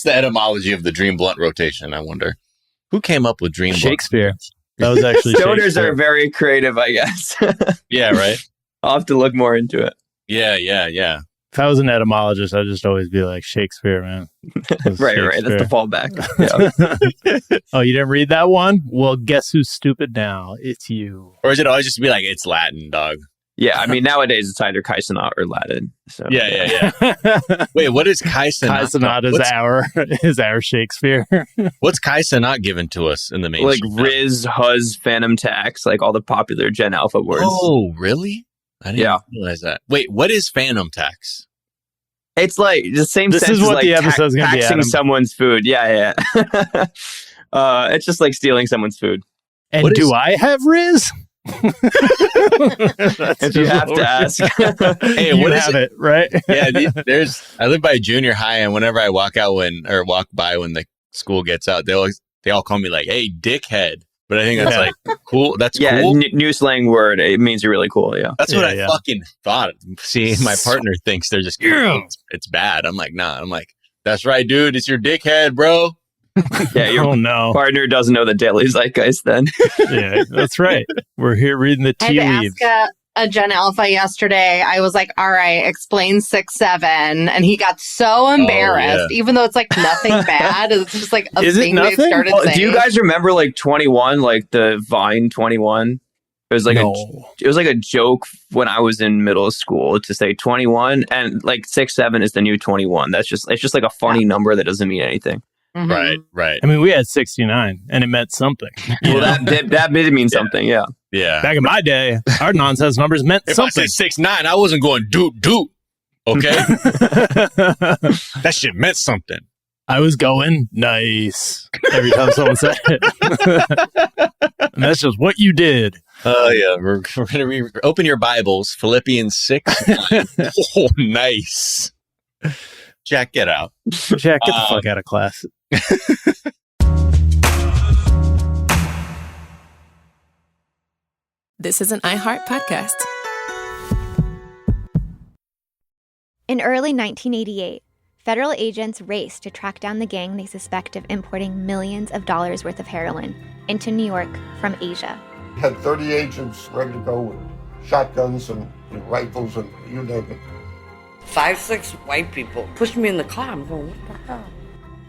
What's the etymology of the dream blunt rotation, I wonder? Who came up with dream blunt? Shakespeare. That was actually Stoners are very creative, I guess. Yeah, right? I'll have to look more into it. Yeah. If I was an etymologist, I'd just always be like, Shakespeare, man. Right. That's the fallback. Yeah. Oh, you didn't read that one? Well, guess who's stupid now? It's you. Or is it always just be like, it's Latin, dog? Yeah, I mean, nowadays it's either Kaisenat or Latin. So. Yeah. Wait, what is Kaisenat? Kaisenat is our Shakespeare. What's Kaisenat given to us in the main? Like Riz, Huz, Phantom Tax, like all the popular Gen Alpha words. Oh, really? I didn't realize that. Wait, what is Phantom Tax? It's like the same this sense is what as like the episode's going to be, taxing someone's food. Yeah. It's just like stealing someome's food. And do I have Riz? If you have to ask. Hey, you have it, right? Yeah, I live by junior high, and whenever I walk by when the school gets out, they all call me like, "Hey, dickhead." But I think that's like cool. That's cool. New slang word. It means you're really cool. Yeah, that's what I fucking thought. See, my partner thinks they're just it's bad. I'm like, nah. I'm like, that's right, dude. It's your dickhead, bro. Yeah, your partner doesn't know the Daily Zeitgeist then. Yeah, that's right. We're here reading the tea leaves. I had to ask a Gen Alpha yesterday. I was like, all right, explain 6-7. And he got so embarrassed, even though it's like nothing bad. It's just like a thing they started saying. Do you guys remember like 21, like the Vine 21? It was like a joke when I was in middle school to say 21, and like 6-7 is the new 21. It's just like a funny number that doesn't mean anything. Mm-hmm. Right. I mean, we had 69, and it meant something. Well, that did mean something, yeah. Back in my day, our nonsense numbers meant something. If I said 6'9", I wasn't going doot. Okay, that shit meant something. I was going nice every time someone said it, and that's just what you did. Oh yeah, we're gonna open your Bibles, Philippians 6:9. Oh, nice. Jack, get out. Jack, get the fuck out of class. This is an iHeart podcast. In early 1988, federal agents raced to track down the gang they suspect of importing millions of dollars worth of heroin into New York from Asia. We had 30 agents ready to go with shotguns and rifles and you name it. 5-6 white people pushed me in the car. I'm going, what the hell?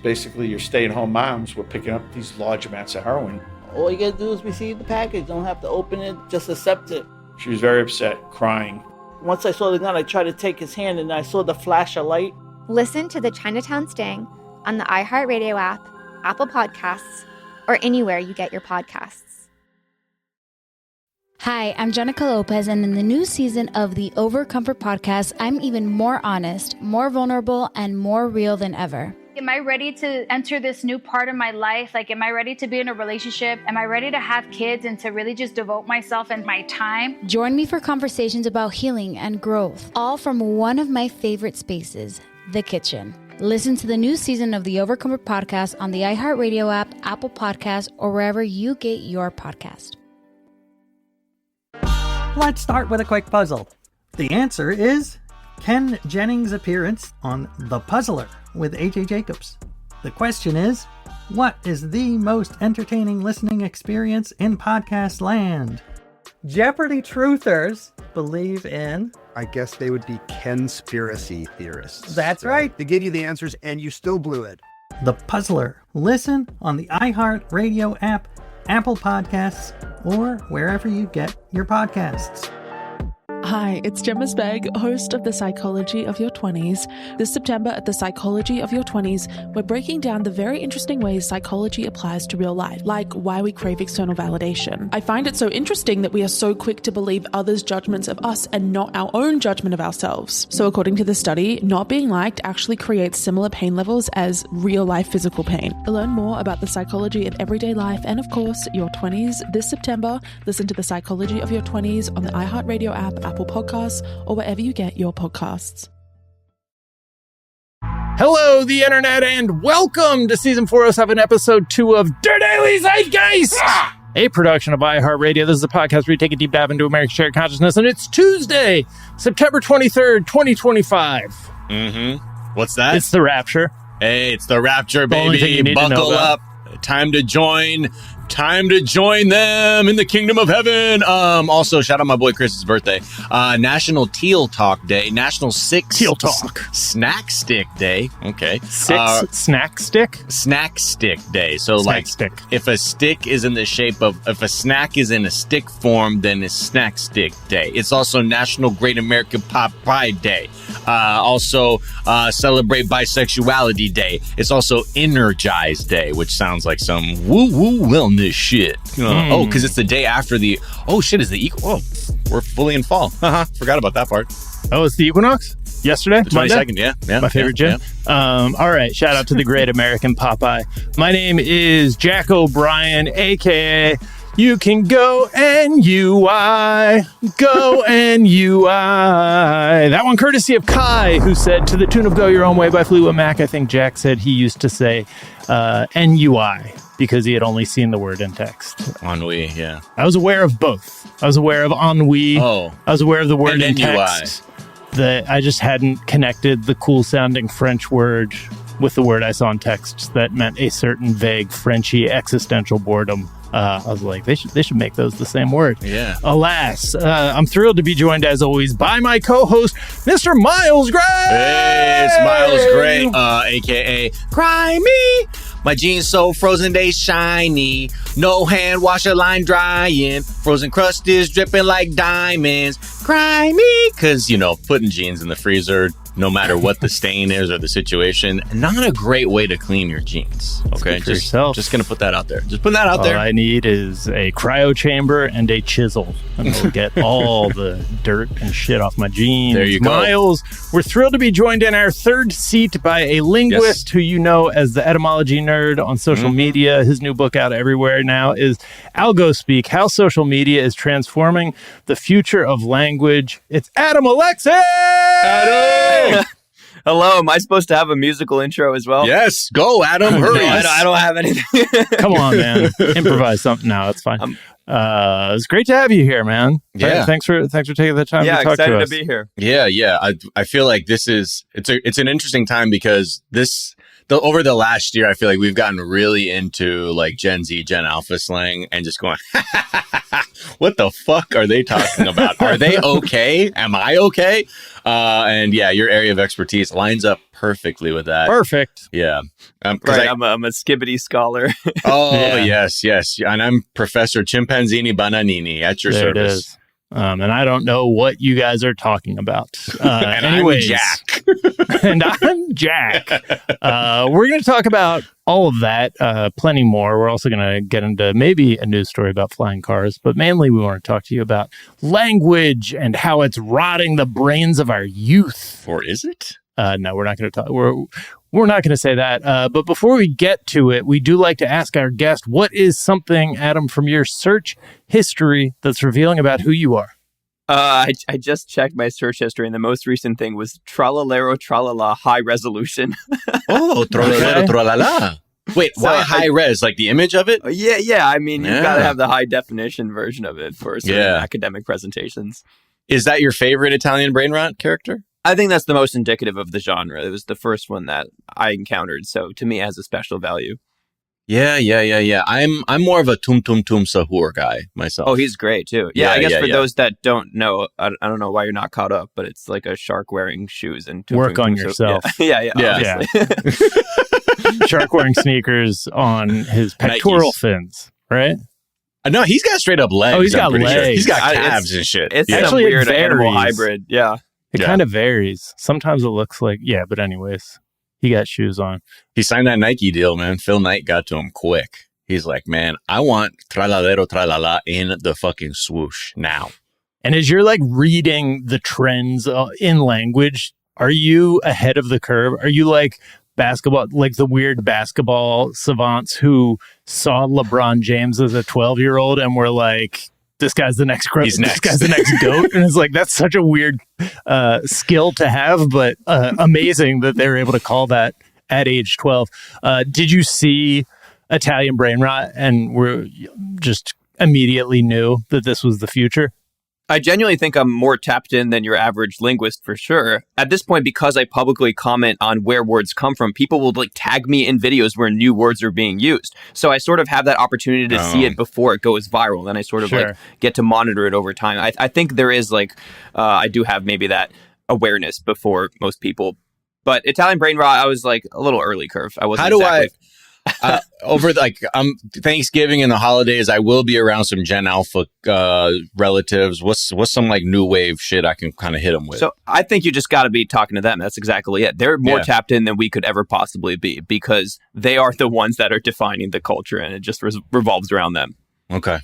Basically, your stay-at-home moms were picking up these large amounts of heroin. All you gotta do is receive the package. Don't have to open it, just accept it. She was very upset, crying. Once I saw the gun, I tried to take his hand and I saw the flash of light. Listen to the Chinatown Sting on the iHeartRadio app, Apple Podcasts, or anywhere you get your podcasts. Hi, I'm Jenica Lopez, and in the new season of the Overcomfort podcast, I'm even more honest, more vulnerable, and more real than ever. Am I ready to enter this new part of my life? Like, am I ready to be in a relationship? Am I ready to have kids and to really just devote myself and my time? Join me for conversations about healing and growth, all from one of my favorite spaces, the kitchen. Listen to the new season of the Overcomfort podcast on the iHeartRadio app, Apple Podcasts, or wherever you get your podcast. Let's start with a quick puzzle. The answer is Ken Jennings' appearance on The Puzzler with AJ Jacobs. The question is, what is the most entertaining listening experience in podcast land? Jeopardy truthers believe in... I guess they would be conspiracy theorists. That's right. They gave you the answers and you still blew it. The Puzzler. Listen on the iHeartRadio app, Apple Podcasts, or wherever you get your podcasts. Hi, it's Gemma Spegg, host of The Psychology of Your 20s. This September at The Psychology of Your 20s, we're breaking down the very interesting ways psychology applies to real life, like why we crave external validation. I find it so interesting that we are so quick to believe others' judgments of us and not our own judgment of ourselves. So according to the study, not being liked actually creates similar pain levels as real-life physical pain. Learn more about the psychology of everyday life and, of course, your 20s this September. Listen to The Psychology of Your 20s on the iHeartRadio app, Apple Podcasts, or wherever you get your podcasts. Hello, the internet, and welcome to season 407, episode 2 of Der Daily Zeitgeist, a production of iHeartRadio. This is a podcast where we take a deep dive into American shared consciousness, and it's Tuesday, September 23rd, 2025. What's that? It's the rapture. Hey, it's the rapture, The only thing you baby. need to know Buckle about. up. Time to join them in the kingdom of heaven. Also, shout out my boy Chris's birthday. National Teal Talk Day. National Teal Talk. Snack Stick Day. Okay. Snack Stick? Snack Stick Day. So Snack stick. if a stick is in the shape of, if a snack is in a stick form, then it's Snack Stick Day. It's also National Great American Pop Pride Day. Also, celebrate Bisexuality Day. It's also Energize Day, which sounds like some woo-woo wellness shit. Oh, because it's the day after the... Oh, shit, is the equal... Oh, we're fully in fall. Forgot about that part. Oh, it's the equinox? Yesterday? The 22nd, yeah. My favorite gym. Yeah. All right, shout out to the Great American Popeye. My name is Jack O'Brien, a.k.a. You can go N-U-I. Go N-U-I. That one courtesy of Kai, who said, to the tune of Go Your Own Way by Fleetwood Mac. I think Jack said he used to say N-U-I because he had only seen the word in text. Ennui, yeah. I was aware of both. I was aware of ennui. Oh. I was aware of the word in N-U-I. text. That I just hadn't connected the cool-sounding French word with the word I saw in text that meant a certain vague, Frenchy existential boredom. I was like, they should make those the same word. Yeah. Alas, I'm thrilled to be joined, as always, by my co-host, Mr. Miles Gray! Hey, it's Miles Gray, a.k.a. Cry Me. My jeans so frozen, they shiny. No hand washer line drying. Frozen crust is dripping like diamonds. Cry me. Because, putting jeans in the freezer, no matter what the stain is or the situation, not a great way to clean your jeans. Okay, just going to put that out there. Just putting that out there. All I need is a cryo chamber and a chisel, and we'll get all the dirt and shit off my jeans. There you go. Miles, we're thrilled to be joined in our third seat by a linguist who you know as the Etymology Nerd on social media. His new book out everywhere now is Algo Speak, How Social Media is Transforming the Future of Language. It's Adam Alexis! Adam! Hello, am I supposed to have a musical intro as well? Yes, go, Adam. Hurry. No, I don't have anything. Come on, man. Improvise something now. It's fine. It's great to have you here, man. Yeah. Thanks for taking the time to talk to us. Yeah, excited to be here. Yeah. I feel like it's an interesting time because over the last year, I feel like we've gotten really into like Gen Z, Gen Alpha slang and just going, what the fuck are they talking about? Are they okay? Am I okay? And yeah, your area of expertise lines up perfectly with that. Perfect. Yeah. Right, I'm a Skibidi scholar. Oh, yeah. yes. And I'm Professor Chimpanzini Bananini at your service. It is. And I don't know what you guys are talking about. And anyways, I'm Jack. And I'm Jack. We're going to talk about all of that, plenty more. We're also going to get into maybe a news story about flying cars, but mainly we want to talk to you about language and how it's rotting the brains of our youth. Or is it? No, we're not going to talk. We're not going to say that. But before we get to it, we do like to ask our guest, what is something, Adam, from your search history that's revealing about who you are? I just checked my search history, and the most recent thing was tralalero tralala high resolution. Oh, tralalero tralala. Wait, So why high res? Like the image of it? Yeah. I mean, you've got to have the high definition version of it for certain academic presentations. Is that your favorite Italian brain rot character? I think that's the most indicative of the genre. It was the first one that I encountered, so to me it has a special value. Yeah. I'm more of a tum sahur guy myself. Oh, he's great too. Yeah, I guess for those that don't know, I don't know why you're not caught up, but it's like a shark wearing shoes and work on yourself. Yeah. Shark wearing sneakers on his pectoral fins, right? No, he's got straight up legs. Oh, he's got legs. Sure. He's got calves and shit. It's actually a weird animal hybrid. Yeah. It kind of varies. Sometimes it looks like, but anyways, he got shoes on. He signed that Nike deal, man. Phil Knight got to him quick. He's like, man, I want tralalero tralala in the fucking swoosh now. And as you're like reading the trends in language, are you ahead of the curve? Are you like basketball, like the weird basketball savants who saw LeBron James as a 12-year-old and were like, this guy's the next He's next. This guy's the next GOAT. And it's like, that's such a weird skill to have, but amazing that they were able to call that at age 12. Did you see Italian brain rot and were just immediately knew that this was the future? I genuinely think I'm more tapped in than your average linguist for sure. At this point, because I publicly comment on where words come from, people will like tag me in videos where new words are being used. So I sort of have that opportunity to see it before it goes viral. And I sort of like get to monitor it over time. I think there is like, I do have maybe that awareness before most people. But Italian brain rot, I was like a little early curve. I wasn't over Thanksgiving and the holidays, I will be around some Gen Alpha relatives. What's some like new wave shit I can kind of hit them with? So I think you just got to be talking to them. That's exactly it. They're more tapped in than we could ever possibly be because they are the ones that are defining the culture, and it just revolves around them. Okay.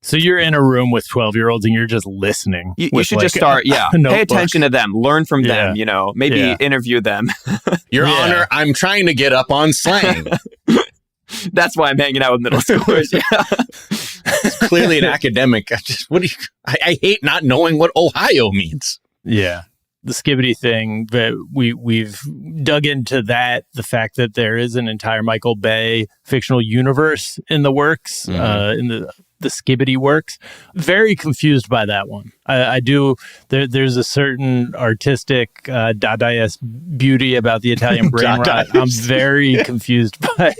So you're in a room with 12-year-olds and you're just listening. You should just start, pay attention to them, learn from them, maybe interview them. Your Honor, I'm trying to get up on slang. That's why I'm hanging out with middle schoolers. It's clearly an academic. I hate not knowing what Ohio means. Yeah. The Skibidi thing, that we've dug into that, the fact that there is an entire Michael Bay fictional universe in the works, in the Skibidi works. Very confused by that one. I do. There's a certain artistic Dadaist beauty about the Italian brain rot. I'm very confused by.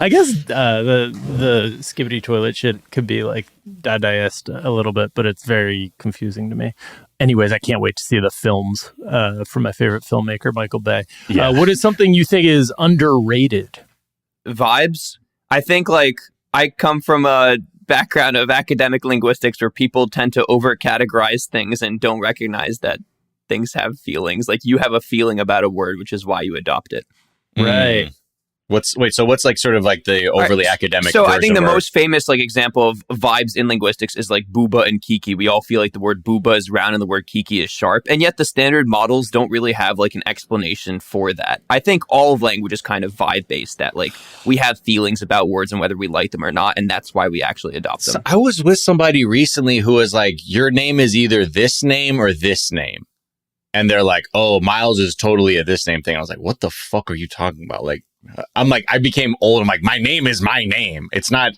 I guess the Skibidi toilet shit could be like Dadaist a little bit, but it's very confusing to me. Anyways, I can't wait to see the films from my favorite filmmaker, Michael Bay. Yeah. What is something you think is underrated? Vibes. I think like I come from a background of academic linguistics where people tend to over-categorize things and don't recognize that things have feelings. Like you have a feeling about a word, which is why you adopt it. Right. What's like sort of like the overly academic So version I think the of most famous like example of vibes in linguistics is like booba and kiki. We all feel like the word booba is round and the word kiki is sharp, and yet the standard models don't really have like an explanation for that. I think all of language is kind of vibe based, that like we have feelings about words and whether we like them or not, and that's why we actually adopt them. So I was with somebody recently who was like, your name is either this name or this name. And they're like, oh, Miles is totally a this name thing. I was like, what the fuck are you talking about? Like, I'm like, I became old. I'm like, my name is my name. It's not,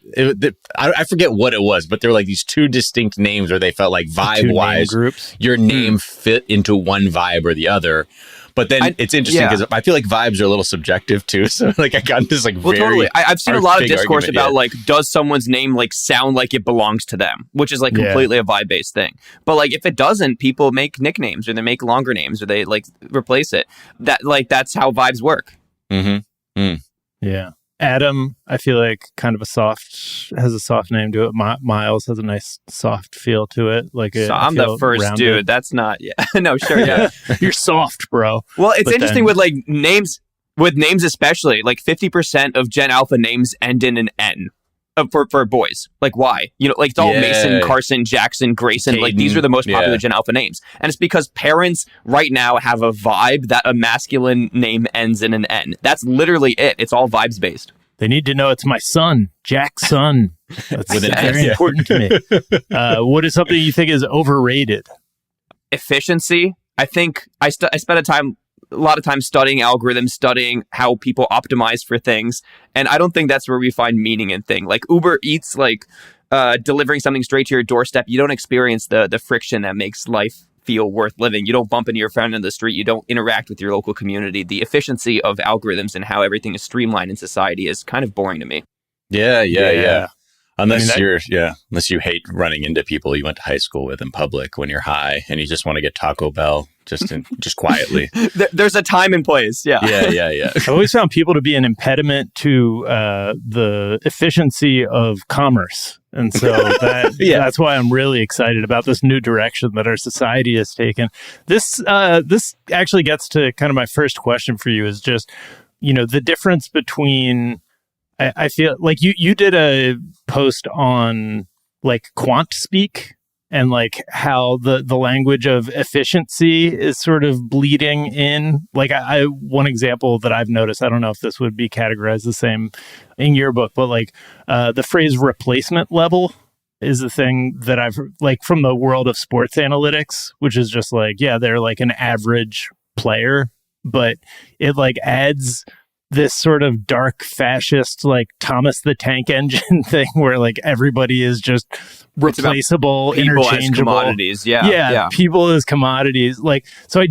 I forget what it was, but there were like these two distinct names where they felt like vibe-wise, your name fit into one vibe or the other. But then it's interesting because I feel like vibes are a little subjective too. So like I got this like totally. I've seen a lot of discourse about like, does someone's name like sound like it belongs to them, which is like completely a vibe based thing. But like if it doesn't, people make nicknames or they make longer names or they like replace it. That like that's how vibes work. Mm-hmm. Yeah. Adam, I feel like kind of has a soft name to it. Miles has a nice soft feel to it. Like so I'm the first rounded dude. That's not, no, sure. Yeah. You're soft, bro. Well, it's interesting with like names, especially like 50% of Gen Alpha names end in an N. For boys, like why? Like it's all Mason, Carson, Jackson, Grayson. Caden. Like these are the most popular Gen Alpha names, and it's because parents right now have a vibe that a masculine name ends in an N. That's literally it. It's all vibes based. They need to know it's my son, Jack's son. That's very important to me. What is something you think is overrated? Efficiency. I think I spent a lot of time studying algorithms, studying how people optimize for things. And I don't think that's where we find meaning in things. Like Uber Eats, like delivering something straight to your doorstep. You don't experience the friction that makes life feel worth living. You don't bump into your friend in the street. You don't interact with your local community. The efficiency of algorithms and how everything is streamlined in society is kind of boring to me. Yeah. Unless unless you hate running into people you went to high school with in public when you're high and you just want to get Taco Bell just quietly. There's a time and place. Yeah. I always found people to be an impediment to the efficiency of commerce. And so that's why I'm really excited about this new direction that our society has taken. This actually gets to kind of my first question for you is just, the difference between, I feel like you did a post on like quant speak and like how the language of efficiency is sort of bleeding in. Like one example that I've noticed, I don't know if this would be categorized the same in your book, but like the phrase replacement level is the thing that I've like from the world of sports analytics, which is just like, they're like an average player, but it like adds this sort of dark fascist, like Thomas the Tank Engine thing where like everybody is just replaceable, people interchangeable. as commodities. Yeah. People as commodities. Like, so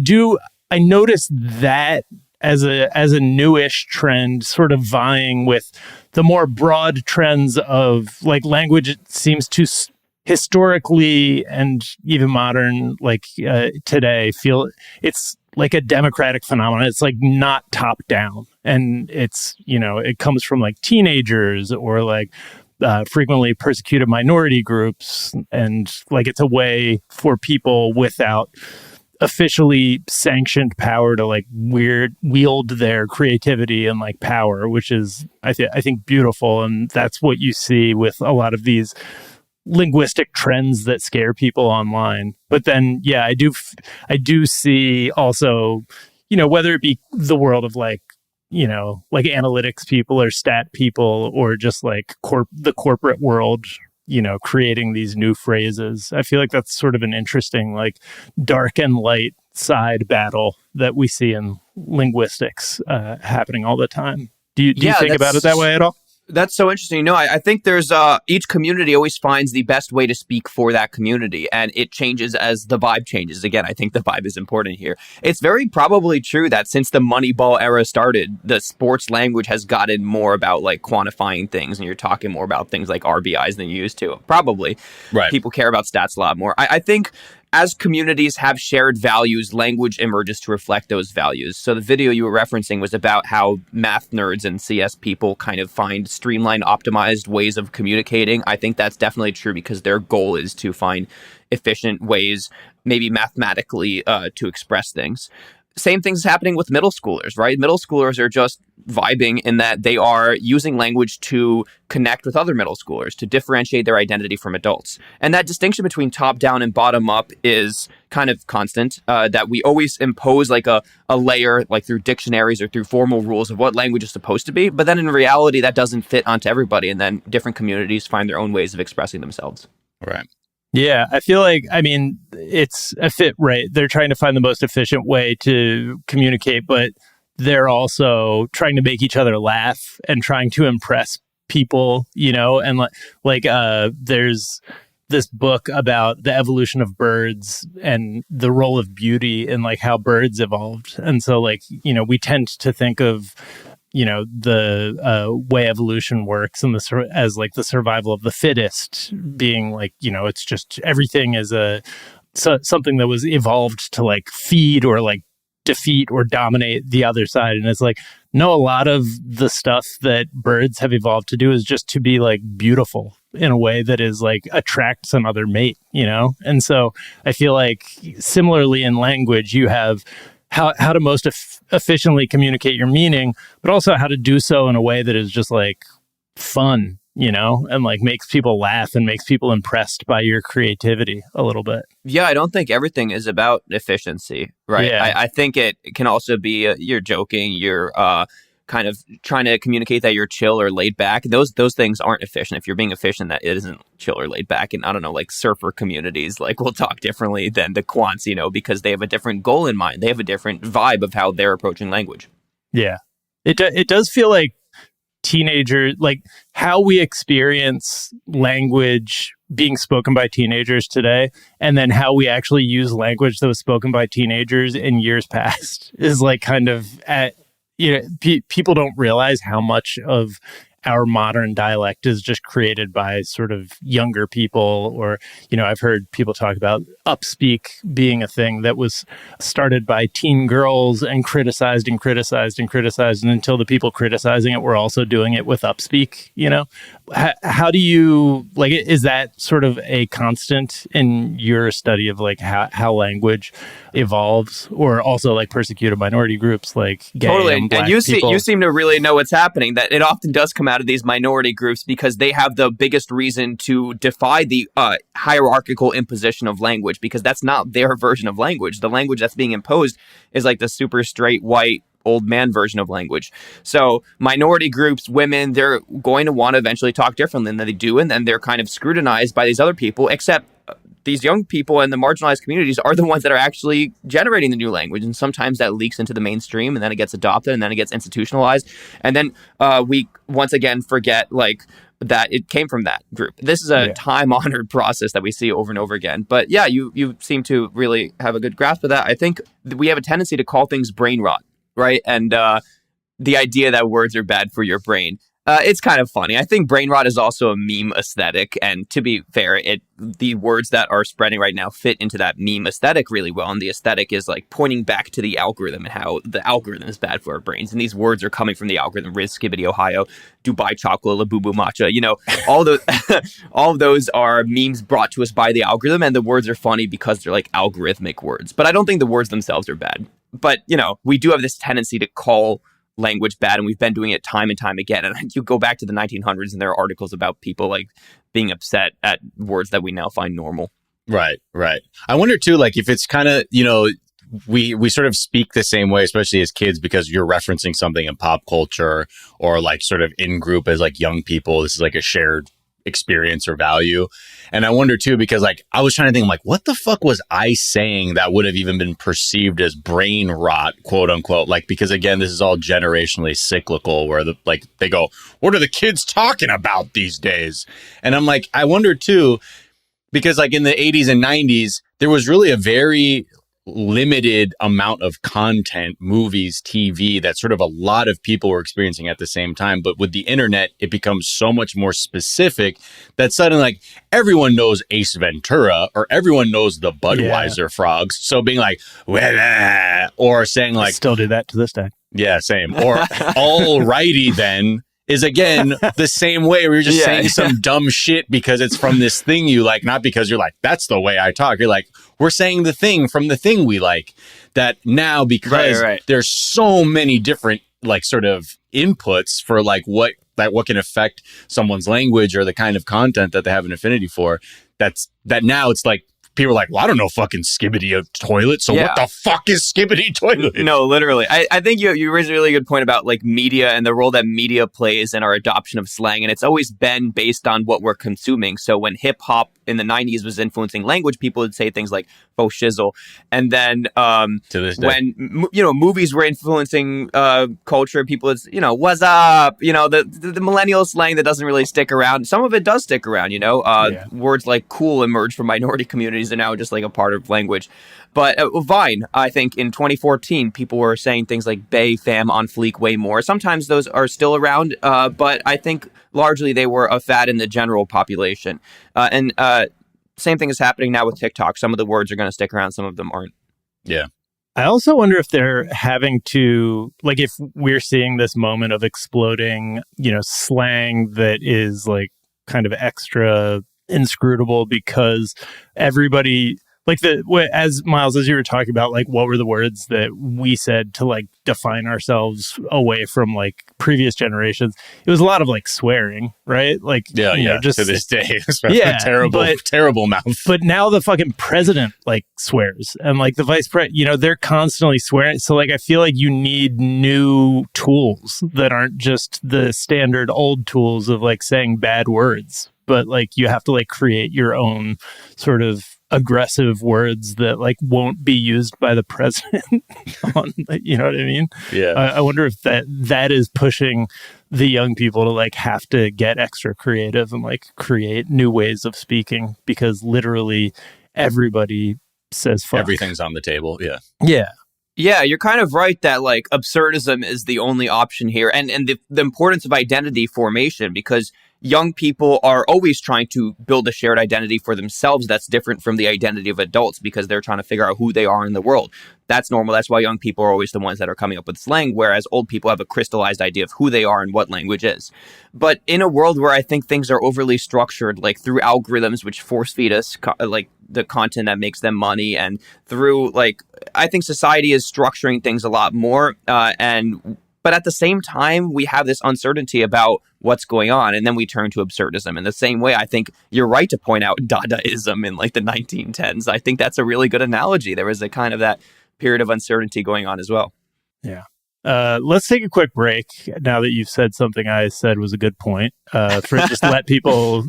I noticed that as a newish trend, sort of vying with the more broad trends of like language seems to historically and even modern, like today, feel it's like a democratic phenomenon. It's like not top down, and it's, you know, it comes from like teenagers or like frequently persecuted minority groups, and like it's a way for people without officially sanctioned power to like wield their creativity and like power, which is I think beautiful, and that's what you see with a lot of these linguistic trends that scare people online. But then, yeah, I do see also, you know, whether it be the world of like, you know, like analytics people or stat people or just like the corporate world, you know, creating these new phrases. I feel like that's sort of an interesting, like dark and light side battle that we see in linguistics happening all the time. Do you think about it that way at all? That's so interesting. No, I think there's each community always finds the best way to speak for that community, and it changes as the vibe changes. Again, I think the vibe is important here. It's very probably true that since the Moneyball era started, the sports language has gotten more about like quantifying things, and you're talking more about things like RBIs than you used to. Probably. Right. People care about stats a lot more. I think as communities have shared values, language emerges to reflect those values. So the video you were referencing was about how math nerds and CS people kind of find streamlined, optimized ways of communicating. I think that's definitely true because their goal is to find efficient ways, maybe mathematically, to express things. Same thing's happening with middle schoolers, right? Middle schoolers are just vibing in that they are using language to connect with other middle schoolers, to differentiate their identity from adults. And that distinction between top down and bottom up is kind of constant, that we always impose like a layer, like through dictionaries or through formal rules of what language is supposed to be. But then in reality, that doesn't fit onto everybody. And then different communities find their own ways of expressing themselves. Right. Yeah, I feel like, I mean, it's a fit, right? They're trying to find the most efficient way to communicate, but they're also trying to make each other laugh and trying to impress people, you know? And there's this book about the evolution of birds and the role of beauty and like how birds evolved. And so like, you know, we tend to think of, you know, the way evolution works and as like the survival of the fittest being like, you know, it's just everything is something that was evolved to like feed or like defeat or dominate the other side. And it's like, no, a lot of the stuff that birds have evolved to do is just to be like beautiful in a way that is like attracts another mate, you know? And so I feel like similarly in language, you have how to most efficiently communicate your meaning, but also how to do so in a way that is just like fun, you know, and like makes people laugh and makes people impressed by your creativity a little bit. Yeah, I don't think everything is about efficiency, right? Yeah. I think it can also be you're joking, you're kind of trying to communicate that you're chill or laid back. Those things aren't efficient. If you're being efficient, that it isn't chill or laid back. And I don't know, like surfer communities, like will talk differently than the quants, you know, because they have a different goal in mind. They have a different vibe of how they're approaching language. Yeah, it does feel like teenagers, like how we experience language being spoken by teenagers today, and then how we actually use language that was spoken by teenagers in years past is like kind of you know, people don't realize how much of our modern dialect is just created by sort of younger people, or, you know, I've heard people talk about upspeak being a thing that was started by teen girls and criticized and criticized and criticized. And until the people criticizing it were also doing it with upspeak, you know, how do you like, is that sort of a constant in your study of like how language evolves, or also like persecuted minority groups like gay and black people? You seem to really know what's happening, that it often does come out of these minority groups because they have the biggest reason to defy the hierarchical imposition of language, because that's not their version of language. The language that's being imposed is like the super straight white old man version of language. So minority groups, women, they're going to want to eventually talk differently than they do, and then they're kind of scrutinized by these other people, except these young people and the marginalized communities are the ones that are actually generating the new language. And sometimes that leaks into the mainstream, and then it gets adopted, and then it gets institutionalized. And then we once again forget like that it came from that group. This is a time-honored process that we see over and over again. But yeah, you seem to really have a good grasp of that. I think we have a tendency to call things brain rot, right? And the idea that words are bad for your brain. It's kind of funny. I think brain rot is also a meme aesthetic. And to be fair, the words that are spreading right now fit into that meme aesthetic really well. And the aesthetic is like pointing back to the algorithm and how the algorithm is bad for our brains. And these words are coming from the algorithm. Riz, Skibidi, Ohio, Dubai chocolate, Labubu matcha. You know, all of those are memes brought to us by the algorithm. And the words are funny because they're like algorithmic words. But I don't think the words themselves are bad. But, you know, we do have this tendency to call language bad, and we've been doing it time and time again. And you go back to the 1900s and there are articles about people like being upset at words that we now find normal. Right. I wonder too, like if it's kind of, you know, we sort of speak the same way, especially as kids, because you're referencing something in pop culture or like sort of in group as like young people. This is like a shared experience or value. And I wonder too, because like I was trying to think, like, what the fuck was I saying that would have even been perceived as brain rot, quote unquote? Like, because again, this is all generationally cyclical, where they go, what are the kids talking about these days? And I'm like, I wonder too, because like in the 80s and 90s, there was really a very limited amount of content, movies, TV, that sort of a lot of people were experiencing at the same time. But with the internet, it becomes so much more specific that suddenly like everyone knows Ace Ventura or everyone knows the Budweiser frogs. So being like, or saying like, I still do that to this day. Yeah, same. Or alrighty then is again the same way where you're just saying some dumb shit because it's from this thing you like, not because you're like, that's the way I talk. You're like, we're saying the thing from the thing we like. That now, because there's so many different like sort of inputs for like what can affect someone's language or the kind of content that they have an affinity for, that now it's like people are like, well, I don't know fucking Skibidi a toilet, so what the fuck is Skibidi toilet? No, literally. I think you raised a really good point about like media and the role that media plays in our adoption of slang. And it's always been based on what we're consuming. So when hip hop in the 90s was influencing language, people would say things like faux shizzle. And then to this day, when movies were influencing culture, people would, what's up? The millennial slang that doesn't really stick around. Some of it does stick around, words like cool emerged from minority communities and now just like a part of language. But Vine, I think in 2014, people were saying things like bay, fam, on fleek way more. Sometimes those are still around, but I think largely they were a fad in the general population. And same thing is happening now with TikTok. Some of the words are going to stick around, some of them aren't. Yeah. I also wonder if they're having to, like, if we're seeing this moment of exploding, slang that is like kind of extra inscrutable because everybody, like as Miles, as you were talking about, like what were the words that we said to like define ourselves away from like previous generations? It was a lot of like swearing, right? Like, just to this day, terrible mouth. But now the fucking president like swears, and like the vice president, they're constantly swearing. So like, I feel like you need new tools that aren't just the standard old tools of like saying bad words, but like you have to like create your own sort of aggressive words that like won't be used by the president on, you know what I mean? Yeah. I wonder if that is pushing the young people to like have to get extra creative and like create new ways of speaking, because literally everybody says fuck. Everything's on the table. Yeah. Yeah. Yeah, you're kind of right that like absurdism is the only option here, and the importance of identity formation, because young people are always trying to build a shared identity for themselves that's different from the identity of adults, because they're trying to figure out who they are in the world. That's normal. That's why young people are always the ones that are coming up with slang, whereas old people have a crystallized idea of who they are and what language is. But in a world where I think things are overly structured, like through algorithms which force feed us like the content that makes them money, and through like, I think society is structuring things a lot more, but at the same time, we have this uncertainty about what's going on, and then we turn to absurdism. In the same way, I think you're right to point out Dadaism in like the 1910s. I think that's a really good analogy. There was a kind of that period of uncertainty going on as well. Yeah. Let's take a quick break now that you've said something I said was a good point. For just let people,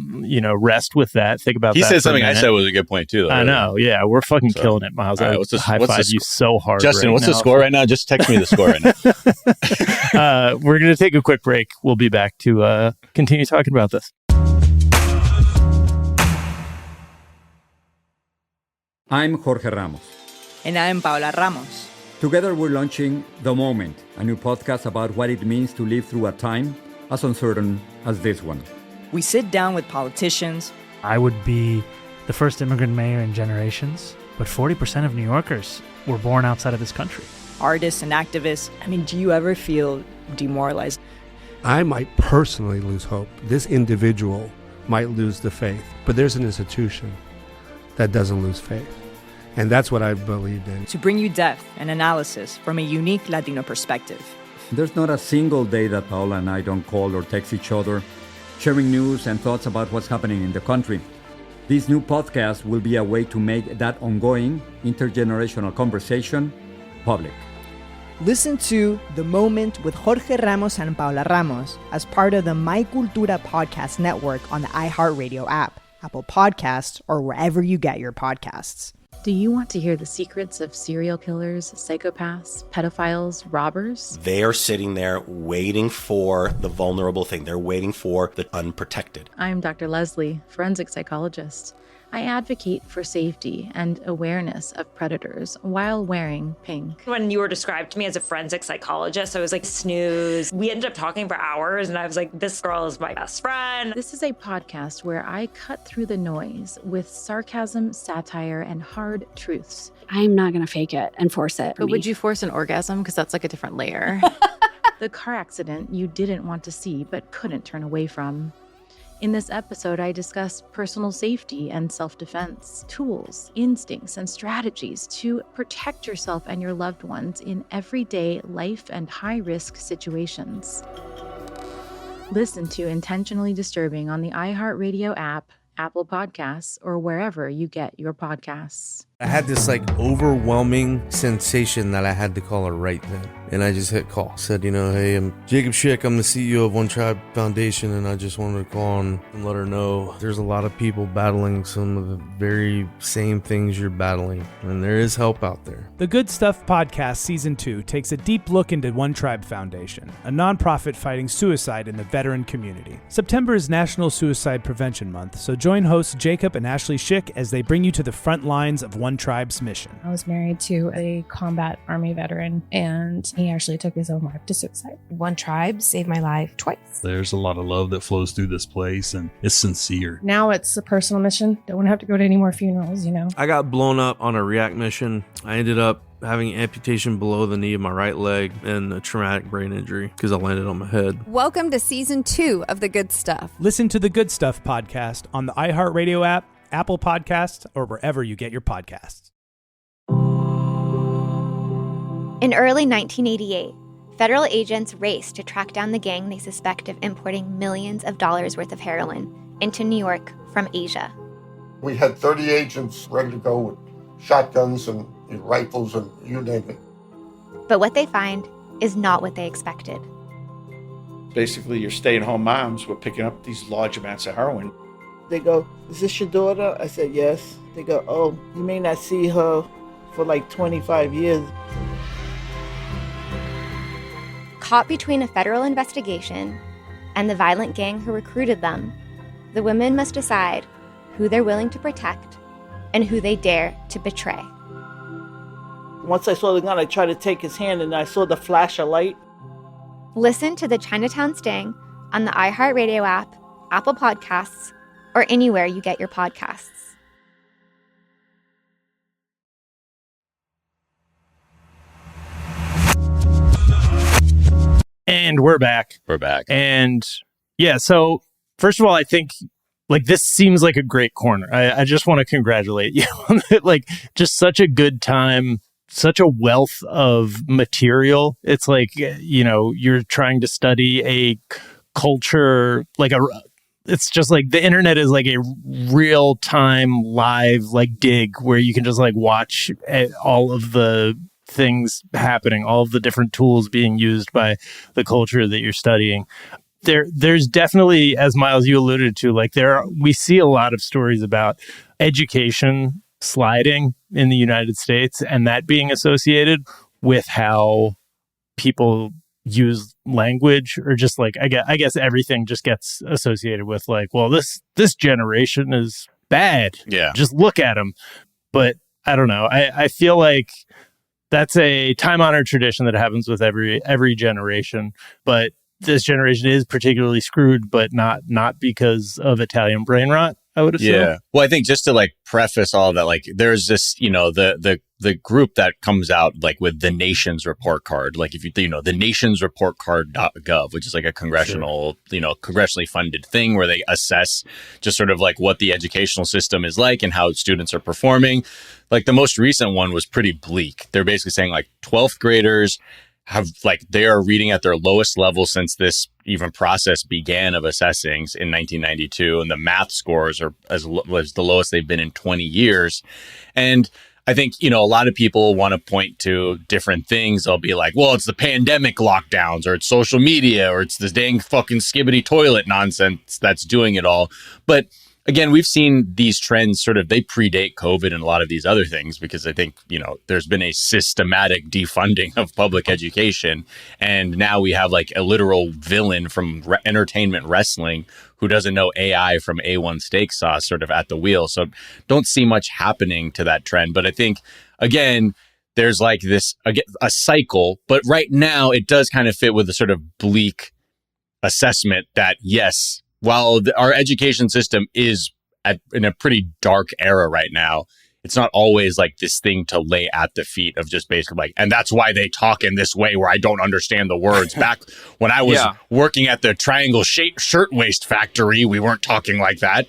rest with that. Think about that. He said something I said was a good point too, though. I know. Yeah, we're fucking killing it, Miles. Right, high five you so hard. Justin, right what's now. the score right now? Just text me the score right now. We're going to take a quick break. We'll be back to continue talking about this. I'm Jorge Ramos. And I'm Paola Ramos. Together we're launching The Moment, a new podcast about what it means to live through a time as uncertain as this one. We sit down with politicians. I would be the first immigrant mayor in generations, but 40% of New Yorkers were born outside of this country. Artists and activists. I mean, do you ever feel demoralized? I might personally lose hope. This individual might lose the faith, but there's an institution that doesn't lose faith. And that's what I've believed in. To bring you depth and analysis from a unique Latino perspective. There's not a single day that Paola and I don't call or text each other, sharing news and thoughts about what's happening in the country. This new podcast will be a way to make that ongoing intergenerational conversation public. Listen to The Moment with Jorge Ramos and Paola Ramos as part of the My Cultura podcast network on the iHeartRadio app, Apple Podcasts, or wherever you get your podcasts. Do you want to hear the secrets of serial killers, psychopaths, pedophiles, robbers? They are sitting there waiting for the vulnerable thing. They're waiting for the unprotected. I'm Dr. Leslie, forensic psychologist. I advocate for safety and awareness of predators while wearing pink. When you were described to me as a forensic psychologist, I was like, snooze. We ended up talking for hours, and I was like, this girl is my best friend. This is a podcast where I cut through the noise with sarcasm, satire, and hard truths. I'm not going to fake it and force it. But would you force an orgasm? Because that's like a different layer. The car accident you didn't want to see but couldn't turn away from. In this episode, I discuss personal safety and self-defense, tools, instincts, and strategies to protect yourself and your loved ones in everyday life and high-risk situations. Listen to Intentionally Disturbing on the iHeartRadio app, Apple Podcasts, or wherever you get your podcasts. I had this overwhelming sensation that I had to call her right then. And I just hit call. Said, hey, I'm Jacob Schick. I'm the CEO of One Tribe Foundation. And I just wanted to call on and let her know there's a lot of people battling some of the very same things you're battling. And there is help out there. The Good Stuff Podcast Season 2 takes a deep look into One Tribe Foundation, a nonprofit fighting suicide in the veteran community. September is National Suicide Prevention Month, so join hosts Jacob and Ashley Schick as they bring you to the front lines of One Tribe's mission. I was married to a combat Army veteran, and he actually took his own life to suicide. One Tribe saved my life twice. There's a lot of love that flows through this place, and it's sincere. Now it's a personal mission. Don't want to have to go to any more funerals, I got blown up on a react mission. I ended up having amputation below the knee of my right leg and a traumatic brain injury because I landed on my head. Welcome to Season 2 of The Good Stuff. Listen to The Good Stuff podcast on the iHeartRadio app, Apple Podcasts, or wherever you get your podcasts. In early 1988, federal agents raced to track down the gang they suspect of importing millions of dollars worth of heroin into New York from Asia. We had 30 agents ready to go with shotguns and rifles and you name it. But what they find is not what they expected. Basically, your stay-at-home moms were picking up these large amounts of heroin. They go, "Is this your daughter?" I said, "Yes." They go, "Oh, you may not see her for 25 years." Caught between a federal investigation and the violent gang who recruited them, the women must decide who they're willing to protect and who they dare to betray. Once I saw the gun, I tried to take his hand and I saw the flash of light. Listen to the Chinatown Sting on the iHeartRadio app, Apple Podcasts, or anywhere you get your podcasts. And we're back. And yeah, so first of all, I think this seems like a great corner. I just want to congratulate you on it. Just such a good time, such a wealth of material. It's you're trying to study a culture, it's just the internet is a real time live dig where you can just watch all of the things happening, all of the different tools being used by the culture that you're studying. There's definitely, as Miles, you alluded to, like we see a lot of stories about education sliding in the United States and that being associated with how people use language, or just like, I guess everything just gets associated with like, well, this generation is bad. Yeah. Just look at them. But I don't know. I feel like that's a time-honored tradition that happens with every generation. But this generation is particularly screwed, but not because of Italian brain rot, I would assume. Yeah. Well, I think just to like preface all of that, like there's this, the group that comes out like with the nation's report card, like if the nationsreportcard.gov, which is like a congressional, congressionally funded thing where they assess just sort of like what the educational system is like and how students are performing. Like the most recent one was pretty bleak. They're basically saying like 12th graders they are reading at their lowest level since this even process began of assessing in 1992. And the math scores are was the lowest they've been in 20 years. And I think, a lot of people want to point to different things. They'll be like, well, it's the pandemic lockdowns, or it's social media, or it's this dang fucking Skibidi toilet nonsense that's doing it all. But again, we've seen these trends they predate COVID and a lot of these other things, because I think, there's been a systematic defunding of public education. And now we have like a literal villain from entertainment wrestling who doesn't know AI from A1 steak sauce at the wheel. So don't see much happening to that trend. But I think, again, there's like this, a cycle. But right now it does kind of fit with the sort of bleak assessment that, yes, while our education system is in a pretty dark era right now, it's not always like this thing to lay at the feet of just basically like, and that's why they talk in this way where I don't understand the words. Back when I was working at the Triangle Shirtwaist Factory, we weren't talking like that.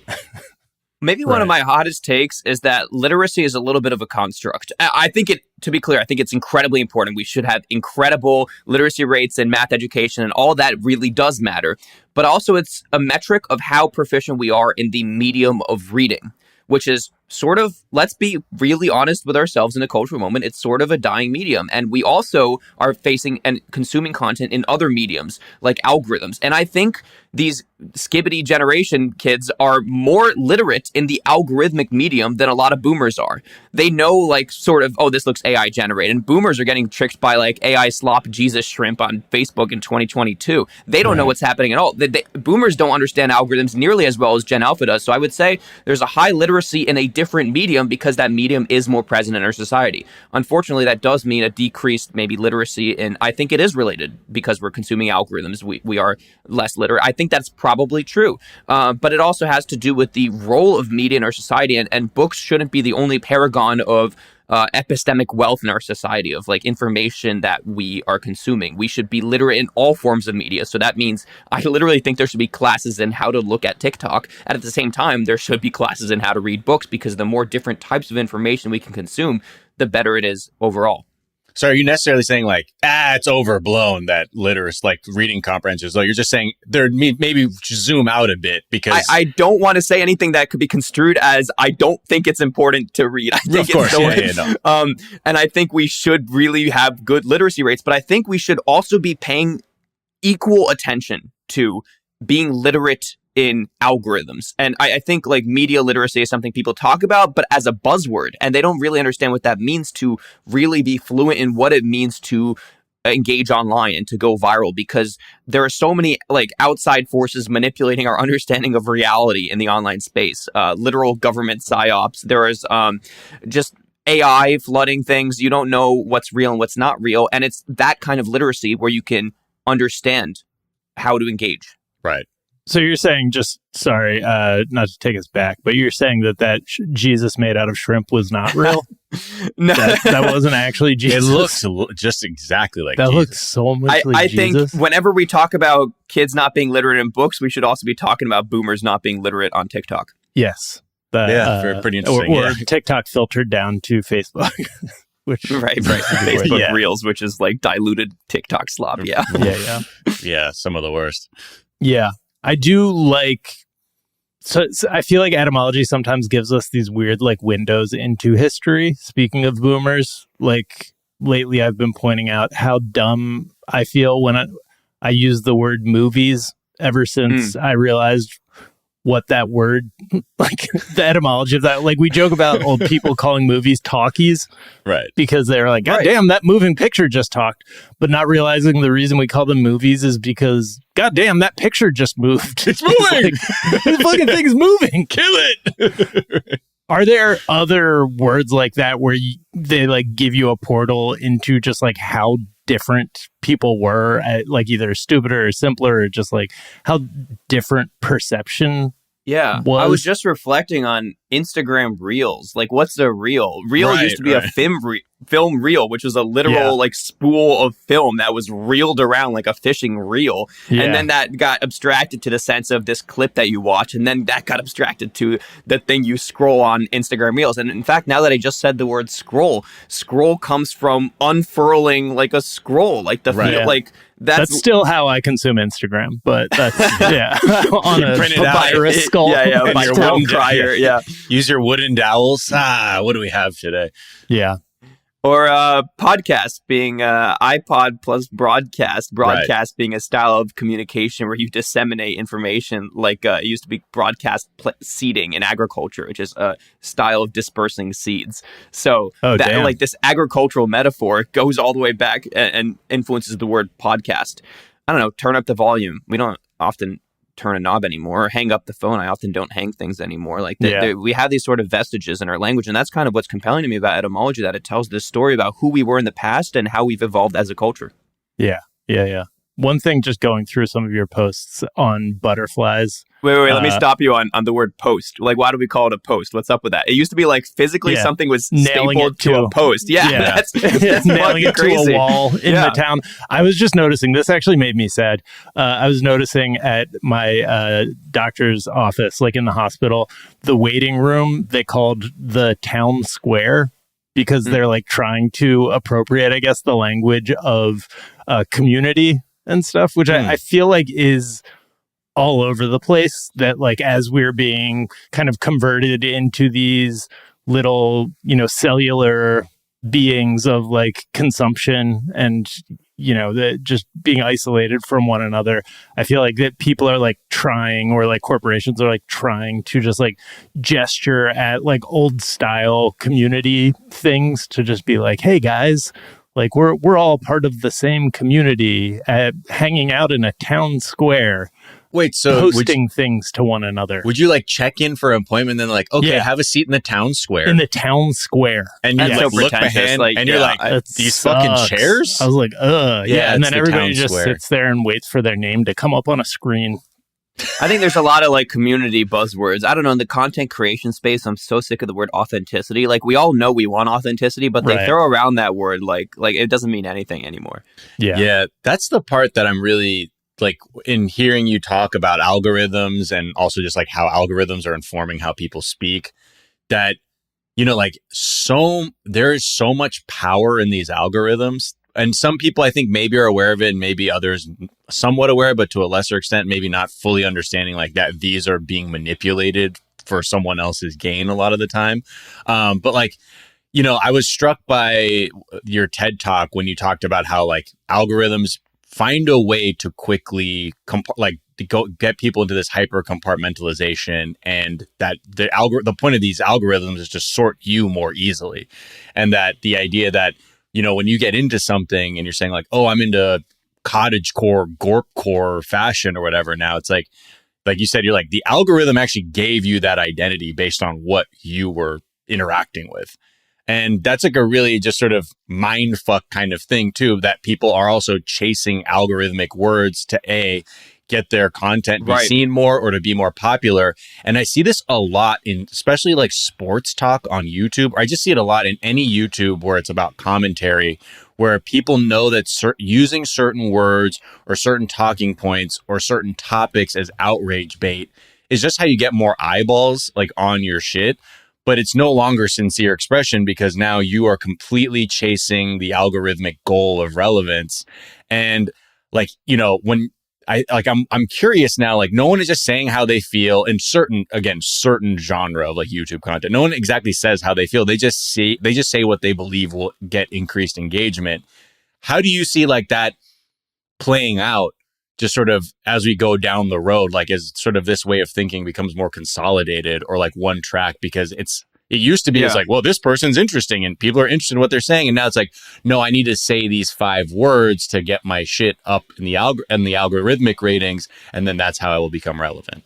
Maybe one of my hottest takes is that literacy is a little bit of a construct. I think to be clear, I think it's incredibly important. We should have incredible literacy rates in math education, and all that really does matter. But also it's a metric of how proficient we are in the medium of reading, which is sort of, let's be really honest with ourselves in a cultural moment, it's sort of a dying medium. And we also are facing and consuming content in other mediums like algorithms. And I think these Skibidi generation kids are more literate in the algorithmic medium than a lot of boomers are. They know this looks AI generated. And boomers are getting tricked by like AI slop Jesus shrimp on Facebook in 2022. They don't know what's happening at all. Boomers don't understand algorithms nearly as well as Gen Alpha does. So I would say there's a high literacy in a different medium because that medium is more present in our society. Unfortunately, that does mean a decreased maybe literacy, and I think it is related because we're consuming algorithms. We are less literate. I think that's probably true. But it also has to do with the role of media in our society, and books shouldn't be the only paragon of epistemic wealth in our society of like information that we are consuming. We should be literate in all forms of media. So that means I literally think there should be classes in how to look at TikTok. And at the same time, there should be classes in how to read books, because the more different types of information we can consume, the better it is overall. So are you necessarily saying like, it's overblown that reading comprehension? So you're just saying maybe zoom out a bit, because I don't want to say anything that could be construed as I don't think it's important to read. I think and I think we should really have good literacy rates, but I think we should also be paying equal attention to being literate in algorithms. And I think like media literacy is something people talk about, but as a buzzword, and they don't really understand what that means to really be fluent in what it means to engage online and to go viral, because there are so many like outside forces manipulating our understanding of reality in the online space. Literal government psyops. There is just AI flooding things. You don't know what's real and what's not real. And it's that kind of literacy where you can understand how to engage. Right. So you're saying, not to take us back, but you're saying that Jesus made out of shrimp was not real? No, that wasn't actually Jesus. It looks just exactly like that. Jesus. Looks so much like I Jesus. think whenever we talk about kids not being literate in books, we should also be talking about boomers not being literate on TikTok. Yes. Pretty interesting. Or TikTok filtered down to Facebook. Which, right. Facebook Reels, which is like diluted TikTok slop. Yeah. Yeah, some of the worst. Yeah. I do like, so I feel like etymology sometimes gives us these weird like windows into history. Speaking of boomers, like lately I've been pointing out how dumb I feel when I use the word movies ever since I realized what that word, like the etymology of that. Like we joke about old people calling movies talkies. Right. Because they're like, God damn, that moving picture just talked. But not realizing the reason we call them movies is because, God damn, that picture just moved. It's moving. The fucking thing's moving. Kill it. Are there other words like that where they like give you a portal into just like how different people were at like either stupider or simpler or just like how different perception was? I was just reflecting on Instagram Reels. Like, what's a reel? Reel used to be a film reel, which was a literal like spool of film that was reeled around like a fishing reel. And then that got abstracted to the sense of this clip that you watch. And then that got abstracted to the thing you scroll on Instagram Reels. And in fact, now that I just said the word scroll comes from unfurling like a scroll, like the feel, like that's still how I consume Instagram, but that's on a virus skull. By your wooden dryer. Use your wooden dowels. What do we have today? Yeah. Or podcast being iPod plus broadcast. Broadcast being a style of communication where you disseminate information, like it used to be broadcast seeding in agriculture, which is a style of dispersing seeds. So like this agricultural metaphor goes all the way back and influences the word podcast. I don't know, turn up the volume. We don't often turn a knob anymore or hang up the phone. I often don't hang things anymore. Like we have these sort of vestiges in our language, and that's kind of what's compelling to me about etymology, that it tells this story about who we were in the past and how we've evolved as a culture. Yeah. One thing, just going through some of your posts on butterflies. Wait, let me stop you on the word post. Like, why do we call it a post? What's up with that? It used to be like physically something was nailing stapled to a post. That's nailing it crazy. to a wall in the town. I was just noticing, this actually made me sad. I was noticing at my doctor's office, like in the hospital, the waiting room, they called the town square because they're like trying to appropriate, I guess, the language of community and stuff, which I feel like is all over the place, that like as we're being kind of converted into these little, cellular beings of like consumption and, just being isolated from one another, I feel like that people are like trying, or like corporations are like trying to just like gesture at like old style community things to just be like, hey guys, like we're all part of the same community, hanging out in a town square. Wait, so posting things to one another. Would you like check in for an appointment and then like, okay, have a seat in the town square? In the town square. And you like look behind and you're like, these fucking chairs? I was like, yeah. And then everybody just square. sits there and waits for their name to come up on a screen. I think there's a lot of like community buzzwords. I don't know, in the content creation space, I'm so sick of the word authenticity. Like, we all know we want authenticity, but they throw around that word like it doesn't mean anything anymore. Yeah. That's the part that I'm really like in hearing you talk about algorithms, and also just like how algorithms are informing how people speak, that, like there is so much power in these algorithms. And some people, I think, maybe are aware of it, and maybe others somewhat aware, but to a lesser extent, maybe not fully understanding like that these are being manipulated for someone else's gain a lot of the time. But like, I was struck by your TED Talk when you talked about how like algorithms find a way to quickly to go get people into this hyper compartmentalization, and that the point of these algorithms is to sort you more easily, and that the idea that when you get into something and you're saying like, oh, I'm into cottagecore, gorpcore fashion or whatever, now it's like you said, you're like, the algorithm actually gave you that identity based on what you were interacting with. And that's like a really just sort of mind fuck kind of thing too, that people are also chasing algorithmic words to get their content be seen more or to be more popular. And I see this a lot in especially like sports talk on YouTube. Or I just see it a lot in any YouTube where it's about commentary, where people know that using certain words or certain talking points or certain topics as outrage bait is just how you get more eyeballs like on your shit. But it's no longer sincere expression, because now you are completely chasing the algorithmic goal of relevance. And like, when I'm curious now, like no one is just saying how they feel in certain genre of like YouTube content. No one exactly says how they feel. They just say what they believe will get increased engagement. How do you see like that playing out just sort of as we go down the road, like as sort of this way of thinking becomes more consolidated or like one track? Because it used to be, it's like, well, this person's interesting and people are interested in what they're saying. And now it's like, no, I need to say these 5 words to get my shit up in the algorithmic ratings. And then that's how I will become relevant.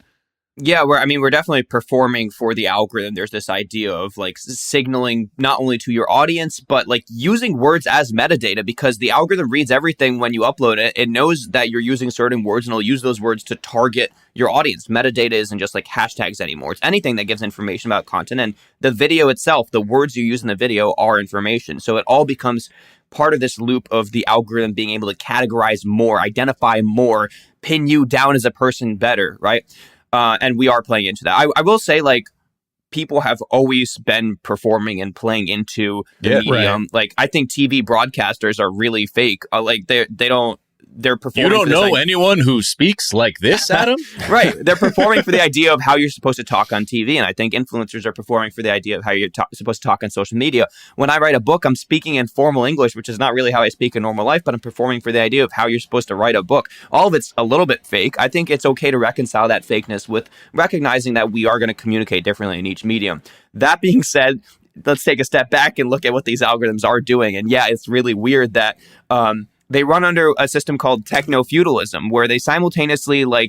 Yeah, we're definitely performing for the algorithm. There's this idea of like signaling not only to your audience, but like using words as metadata, because the algorithm reads everything when you upload it. It knows that you're using certain words and it'll use those words to target your audience. Metadata isn't just like hashtags anymore. It's anything that gives information about content. And the video itself, the words you use in the video are information. So it all becomes part of this loop of the algorithm being able to categorize more, identify more, pin you down as a person better, right? And we are playing into that. I will say, like, people have always been performing and playing into the medium. Right. Like, I think TV broadcasters are really fake. They're performing. You don't know anyone who speaks like this, Adam? Right. They're performing for the idea of how you're supposed to talk on TV. And I think influencers are performing for the idea of how you're supposed to talk on social media. When I write a book, I'm speaking in formal English, which is not really how I speak in normal life, but I'm performing for the idea of how you're supposed to write a book. All of it's a little bit fake. I think it's okay to reconcile that fakeness with recognizing that we are going to communicate differently in each medium. That being said, let's take a step back and look at what these algorithms are doing. And yeah, it's really weird that they run under a system called techno-feudalism, where they simultaneously we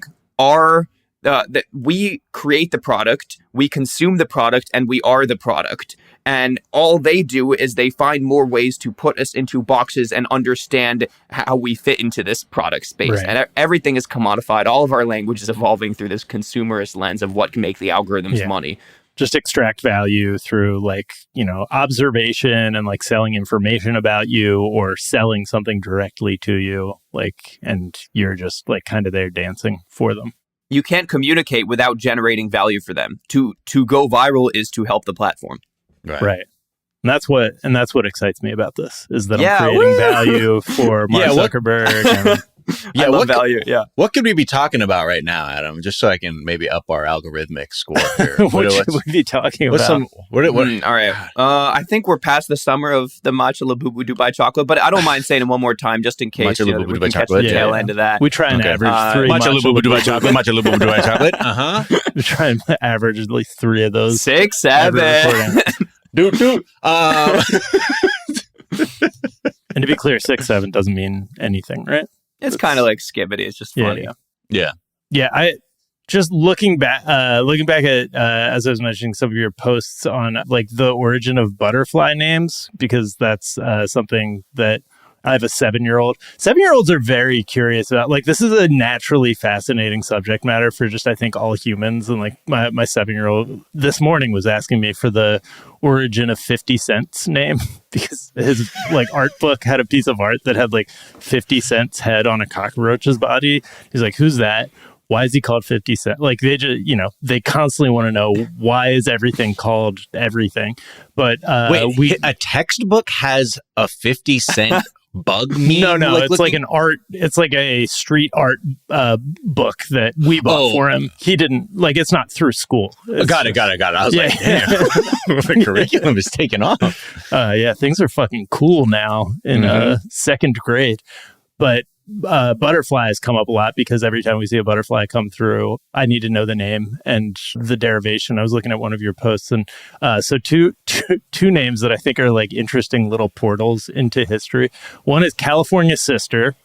create the product, we consume the product, and we are the product. And all they do is they find more ways to put us into boxes and understand how we fit into this product space. Right. And everything is commodified. All of our language is evolving through this consumerist lens of what can make the algorithms money. Just extract value through observation and like selling information about you or selling something directly to you, and you're just like kind of there dancing for them. You can't communicate without generating value for them. To go viral is to help the platform. Right. And that's what excites me about this is that I'm creating value for Mark Zuckerberg. And I love value. Yeah. What could we be talking about right now, Adam? Just so I can maybe up our algorithmic score here. What should we be talking about? All right. I think we're past the summer of the Matcha Labubu Dubai chocolate, but I don't mind saying it one more time just in case Matcha Labubu we Dubai can catch chocolate. the tail end of that. We try and average 3 Matcha Labubu Dubai chocolate. Matcha Labubu Dubai chocolate. We try and average at least 3 of those. 6, 7. Dude. And to be clear, 6, 7 doesn't mean anything, right? It's kind of like Skibidi. It's just funny. Yeah. I just looking back at as I was mentioning some of your posts on like the origin of butterfly names, because that's something that I have a 7-year-old. 7-year-olds are very curious about. Like, this is a naturally fascinating subject matter for just, I think, all humans. And like my 7-year-old this morning was asking me for the origin of 50 Cent's name because his like art book had a piece of art that had like 50 Cent's head on a cockroach's body. He's like, who's that? Why is he called 50 Cent? Like, they just, they constantly want to know, why is everything called everything? But a textbook has a 50 Cent bug meme? No, it's like an art, it's like a street art book that we bought for him. He didn't, it's not through school. Got it. I was like, damn, the curriculum is taking off. Things are fucking cool now in 2nd grade. But butterflies come up a lot because every time we see a butterfly come through, I need to know the name and the derivation. I was looking at one of your posts, and so two names that I think are like interesting little portals into history. One is California Sister,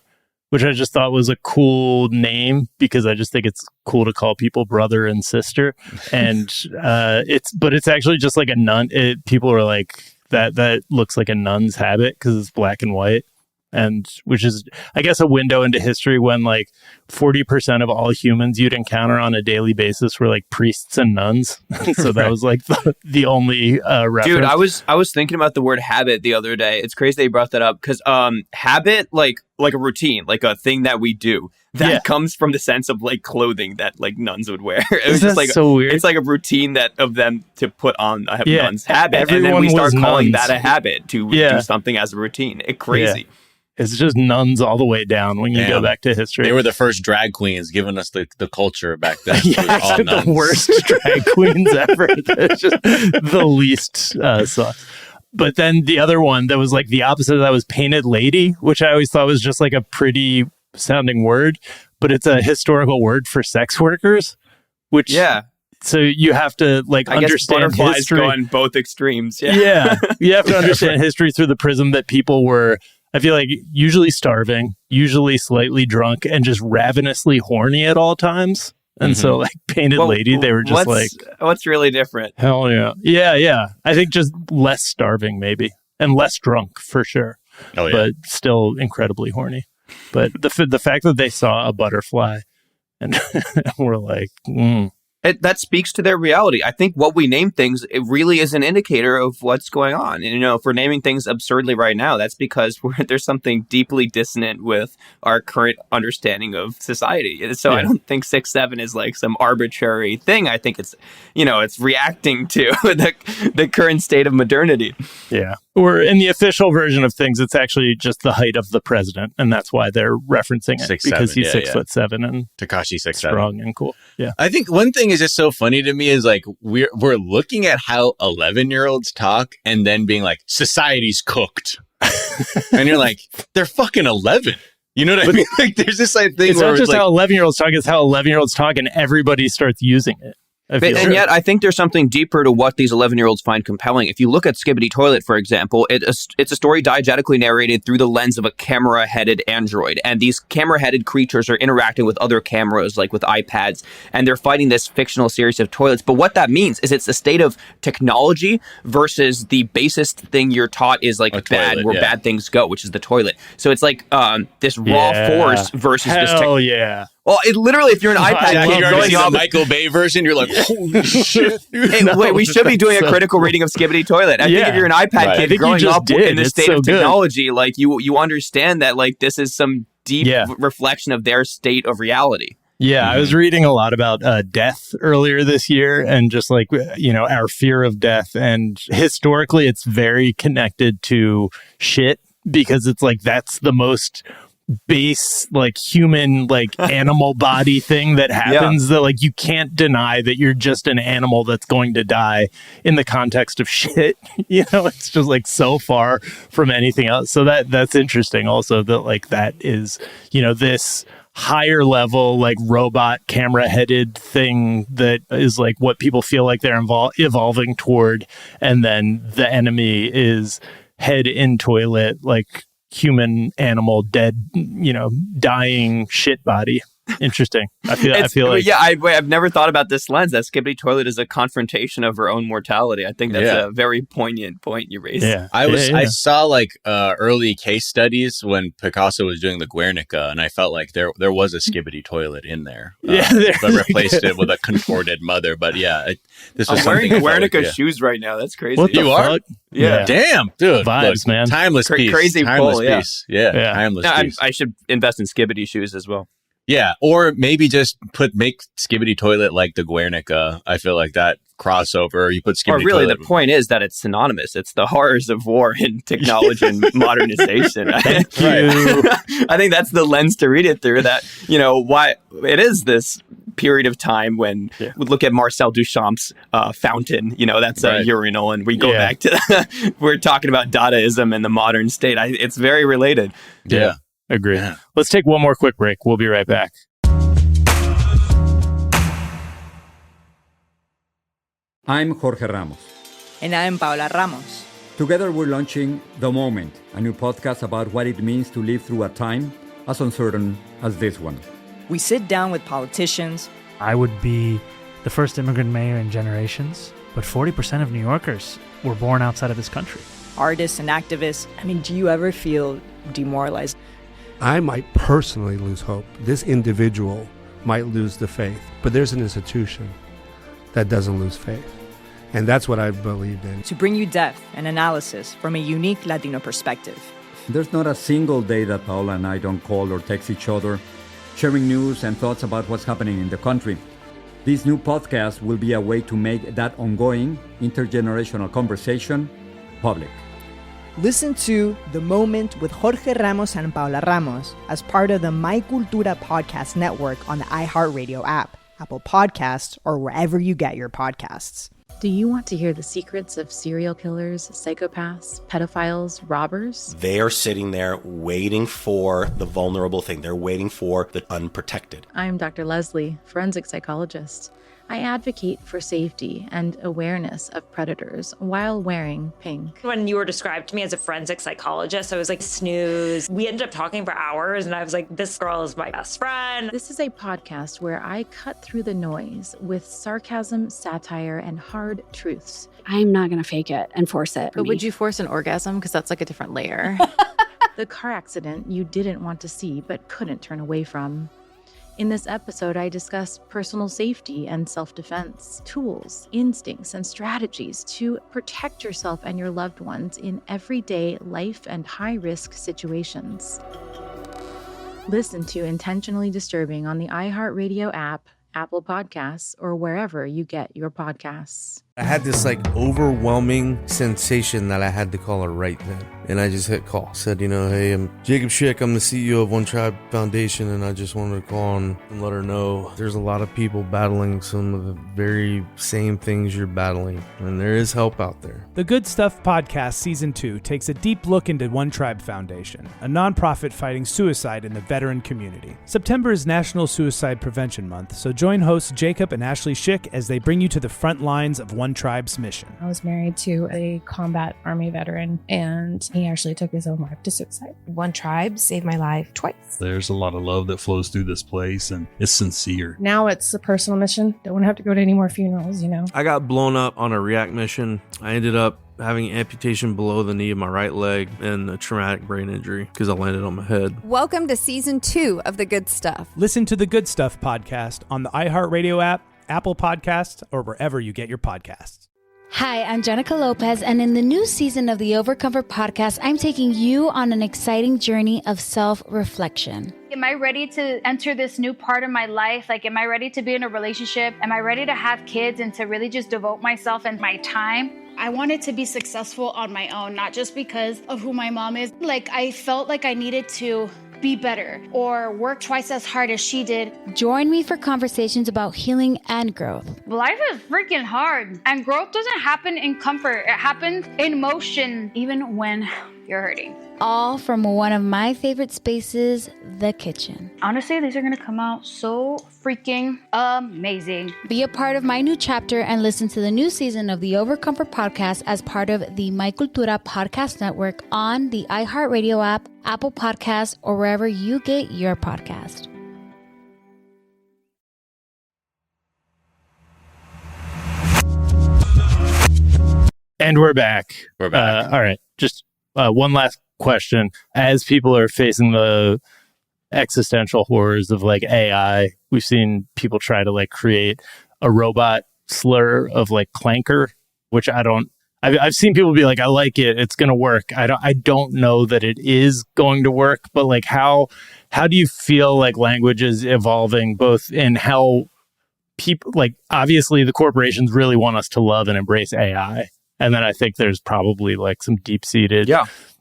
which I just thought was a cool name because I just think it's cool to call people brother and sister. And it's actually just like a nun. People are like, that looks like a nun's habit because it's black and white. And which is, I guess, a window into history when like 40% of all humans you'd encounter on a daily basis were like priests and nuns. So that was like the only reference. Dude, I was thinking about the word habit the other day. It's crazy that you brought that up because habit, like a routine, like a thing that we do. That comes from the sense of like clothing that like nuns would wear. It was just like so weird. It's like a routine of them to put on a nun's habit, Everyone and then we start calling nuns. that a habit to do something as a routine. It's crazy. It's just nuns all the way down when you go back to history. They were the first drag queens giving us the culture back then. Yeah, All the worst drag queens ever. It's just the least sauce. But then the other one that was like the opposite of that was painted lady, which I always thought was just like a pretty sounding word, but it's a historical word for sex workers, which so you have to like understand history. Go on both extremes. Yeah, you have to understand history through the prism that people were, I feel like, usually starving, usually slightly drunk, and just ravenously horny at all times. And so, like, painted lady, they were just what's really different? Hell yeah. Yeah. I think just less starving, maybe, and less drunk for sure. Oh, yeah. But still incredibly horny. But the fact that they saw a butterfly and we're like, That speaks to their reality. I think what we name things, it really is an indicator of what's going on. And, if we're naming things absurdly right now, that's because there's something deeply dissonant with our current understanding of society. So I don't think 6-7 is like some arbitrary thing. I think it's, it's reacting to the current state of modernity. Yeah. Or in the official version of things, it's actually just the height of the president. And that's why they're referencing it, because he's 6'7" and Tekashi 6'7" strong and cool. Yeah. I think one thing is just so funny to me is like we're looking at how 11-year-olds talk and then being like, society's cooked. And you're like, they're fucking 11. You know what I mean? Like there's this thing it's where not just like, how 11-year-olds talk, it's how 11-years talk and everybody starts using it. And yet, I think there's something deeper to what these 11-year-olds find compelling. If you look at Skibidi Toilet, for example, it's a story diegetically narrated through the lens of a camera-headed android. And these camera-headed creatures are interacting with other cameras, like with iPads, and they're fighting this fictional series of toilets. But what that means is it's a state of technology versus the basest thing you're taught is like bad, where bad things go, which is the toilet. So it's like this raw force versus this yeah. Well, it literally, if you're an iPad, you're going the Michael Bay version, you're like, holy shit. Hey, wait, we should be doing a critical reading of Skibidi Toilet. I think if you're an iPad kid growing up in the state of technology, like you understand that like this is some deep reflection of their state of reality. Yeah, I was reading a lot about death earlier this year and just like, our fear of death. And historically, it's very connected to shit because it's like that's the most base like human like animal body thing that happens that like you can't deny that you're just an animal that's going to die in the context of shit. It's just like so far from anything else. So that's interesting also that like that is this higher level like robot camera headed thing that is like what people feel like they're evolving toward, and then the enemy is head in toilet like human animal dead dying shit body. Interesting. I feel like I've never thought about this lens that Skibidi Toilet is a confrontation of her own mortality. I think that's a very poignant point you raised. I saw like early case studies when Picasso was doing the Guernica, and I felt like there was a Skibidi Toilet in there. But replaced it with a contorted mother. But this was I'm wearing Guernica shoes right now. That's crazy. What the fuck? Yeah. Damn, dude. Vibes, man. Timeless piece. Crazy timeless pull, piece. Yeah. Timeless piece. I should invest in Skibidi shoes as well. Yeah, or maybe just make Skibidi Toilet like the Guernica. I feel like that crossover. You put Skibidi Or really, Toilet. the point is that it's synonymous. It's the horrors of war and technology and modernization. Thank you. I think that's the lens to read it through. That why it is this period of time when we look at Marcel Duchamp's fountain. That's a urinal, and we go back to we're talking about Dadaism and the modern state. It's very related. Yeah. Agree. Yeah. Let's take one more quick break. We'll be right back. I'm Jorge Ramos. And I'm Paula Ramos. Together we're launching The Moment, a new podcast about what it means to live through a time as uncertain as this one. We sit down with politicians. I would be the first immigrant mayor in generations, but 40% of New Yorkers were born outside of this country. Artists and activists. Do you ever feel demoralized? I might personally lose hope. This individual might lose the faith, but there's an institution that doesn't lose faith. And that's what I've believed in. To bring you depth and analysis from a unique Latino perspective. There's not a single day that Paola and I don't call or text each other, sharing news and thoughts about what's happening in the country. This new podcast will be a way to make that ongoing intergenerational conversation public. Listen to The Moment with Jorge Ramos and Paula Ramos as part of the My Cultura podcast network on the iHeartRadio app, Apple Podcasts, or wherever you get your podcasts. Do you want to hear the secrets of serial killers, psychopaths, pedophiles, robbers? They are sitting there waiting for the vulnerable thing. They're waiting for the unprotected. I'm Dr. Leslie, forensic psychologist. I advocate for safety and awareness of predators while wearing pink. When you were described to me as a forensic psychologist, I was like, snooze. We ended up talking for hours, and I was like, this girl is my best friend. This is a podcast where I cut through the noise with sarcasm, satire, and hard truths. I'm not going to fake it and force it. But would you force an orgasm? Because that's like a different layer. The car accident you didn't want to see but couldn't turn away from. In this episode, I discuss personal safety and self-defense, tools, instincts, and strategies to protect yourself and your loved ones in everyday life and high-risk situations. Listen to Intentionally Disturbing on the iHeartRadio app, Apple Podcasts, or wherever you get your podcasts. I had this overwhelming sensation that I had to call her right then. And I just hit call. Said, hey, I'm Jacob Schick. I'm the CEO of One Tribe Foundation. And I just wanted to call on and let her know there's a lot of people battling some of the very same things you're battling. And there is help out there. The Good Stuff Podcast Season 2 takes a deep look into One Tribe Foundation, a nonprofit fighting suicide in the veteran community. September is National Suicide Prevention Month, so join hosts Jacob and Ashley Schick as they bring you to the front lines of One Tribe's mission. I was married to a combat Army veteran, and he actually took his own life to suicide. One Tribe saved my life twice. There's a lot of love that flows through this place, and it's sincere. Now it's a personal mission. Don't want to have to go to any more funerals, I got blown up on a react mission. I ended up having amputation below the knee of my right leg and a traumatic brain injury because I landed on my head. Welcome to Season 2 of The Good Stuff. Listen to The Good Stuff podcast on the iHeartRadio app, Apple Podcasts, or wherever you get your podcasts. Hi, I'm Jenica Lopez, and in the new season of the Overcomfort podcast, I'm taking you on an exciting journey of self-reflection. Am I ready to enter this new part of my life? Am I ready to be in a relationship? Am I ready to have kids and to really just devote myself and my time? I wanted to be successful on my own, not just because of who my mom is. I felt like I needed to be better or work twice as hard as she did. Join me for conversations about healing and growth. Life is freaking hard, and growth doesn't happen in comfort. It happens in motion, even when you're hurting. All from one of my favorite spaces, the kitchen. Honestly, these are gonna come out so freaking amazing. Be a part of my new chapter and listen to the new season of the Overcomfort podcast as part of the My Cultura podcast network on the iHeartRadio app, Apple Podcasts, or wherever you get your podcast. And we're back. We're back. All right. Just one last question. As people are facing the existential horrors of AI, we've seen people try to create a robot slur of clanker, which I've seen people be like, I like it, it's going to work. I don't know that it is going to work, but how do you feel language is evolving, both in how people, obviously the corporations really want us to love and embrace AI. And then I think there's probably some deep-seated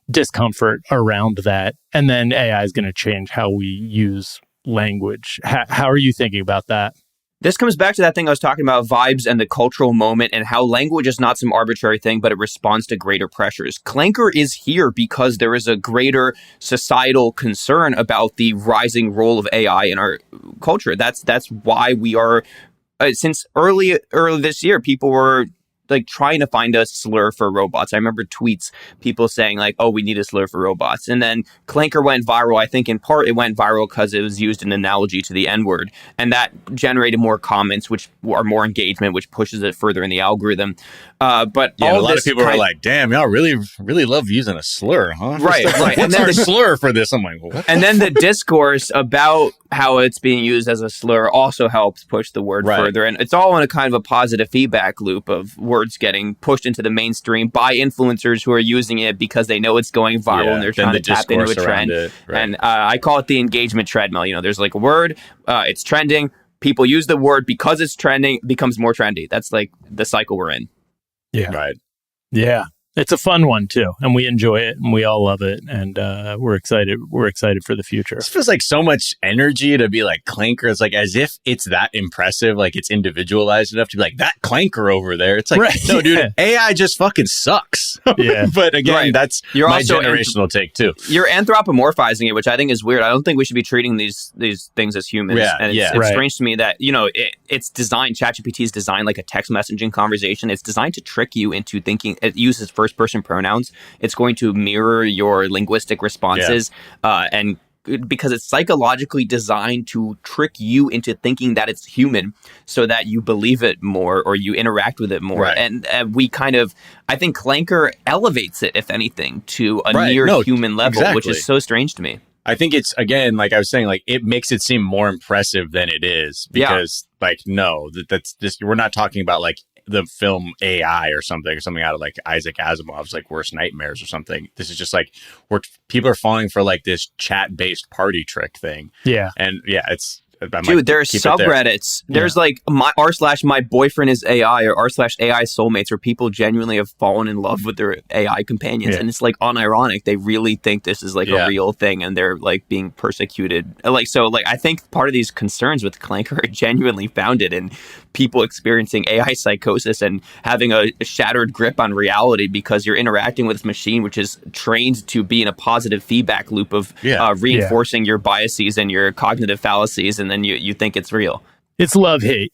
discomfort around that. And then AI is going to change how we use language. How are you thinking about that? This comes back to that thing I was talking about, vibes and the cultural moment, and how language is not some arbitrary thing, but it responds to greater pressures. Clanker is here because there is a greater societal concern about the rising role of AI in our culture. That's why we are, since early this year, people were trying to find a slur for robots. I remember tweets, people saying oh, we need a slur for robots. And then clanker went viral. I think in part it went viral because it was used in analogy to the N-word. And that generated more comments, which are more engagement, which pushes it further in the algorithm. But a lot of people are like, damn, y'all really love using a slur, huh? Right. And then the slur for this, I'm like, what? And then the discourse about how it's being used as a slur also helps push the word further. And it's all in a kind of a positive feedback loop of words getting pushed into the mainstream by influencers who are using it because they know it's going viral and they're trying to tap into a trend. And I call it the engagement treadmill. There's a word, it's trending. People use the word because it's trending, it becomes more trendy. That's the cycle we're in. Yeah. Right. Yeah. It's a fun one too, and we enjoy it, and we all love it, and we're excited. We're excited for the future. This feels like so much energy to be like Clanker. It's like as if it's that impressive, like it's individualized enough to be like that Clanker over there. It's like, no, dude, AI just fucking sucks. Yeah, but again, that's my generational take too. You're anthropomorphizing it, which I think is weird. I don't think we should be treating these things as humans. Yeah, and it's strange to me that it's designed. ChatGPT is designed like a text messaging conversation. It's designed to trick you into thinking. It uses first-person pronouns. It's going to mirror your linguistic responses, and because it's psychologically designed to trick you into thinking that it's human, so that you believe it more or you interact with it more. Right. And we kind of, I think, Clanker elevates it, if anything, to a near human level, which is so strange to me. I think it's, again, like I was saying, like it makes it seem more impressive than it is because, like, no, that's just, we're not talking about like the film AI or something out of like Isaac Asimov's like Worst Nightmares or something. This is just like where people are falling for like this chat-based party trick thing. Yeah. And it's, dude, there's subreddits. There's like r/my boyfriend is AI or r/AI soulmates, where people genuinely have fallen in love with their AI companions, and it's like unironic. They really think this is like a real thing, and they're like being persecuted. Like I think part of these concerns with Clanker are genuinely founded in people experiencing AI psychosis and having a shattered grip on reality because you're interacting with this machine which is trained to be in a positive feedback loop of reinforcing your biases and your cognitive fallacies, and then you think it's real. It's love-hate,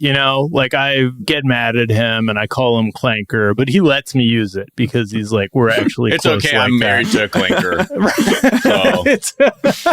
like I get mad at him and I call him Clanker, but he lets me use it because he's like, we're actually it's close. Okay, like I'm married to a Clanker. So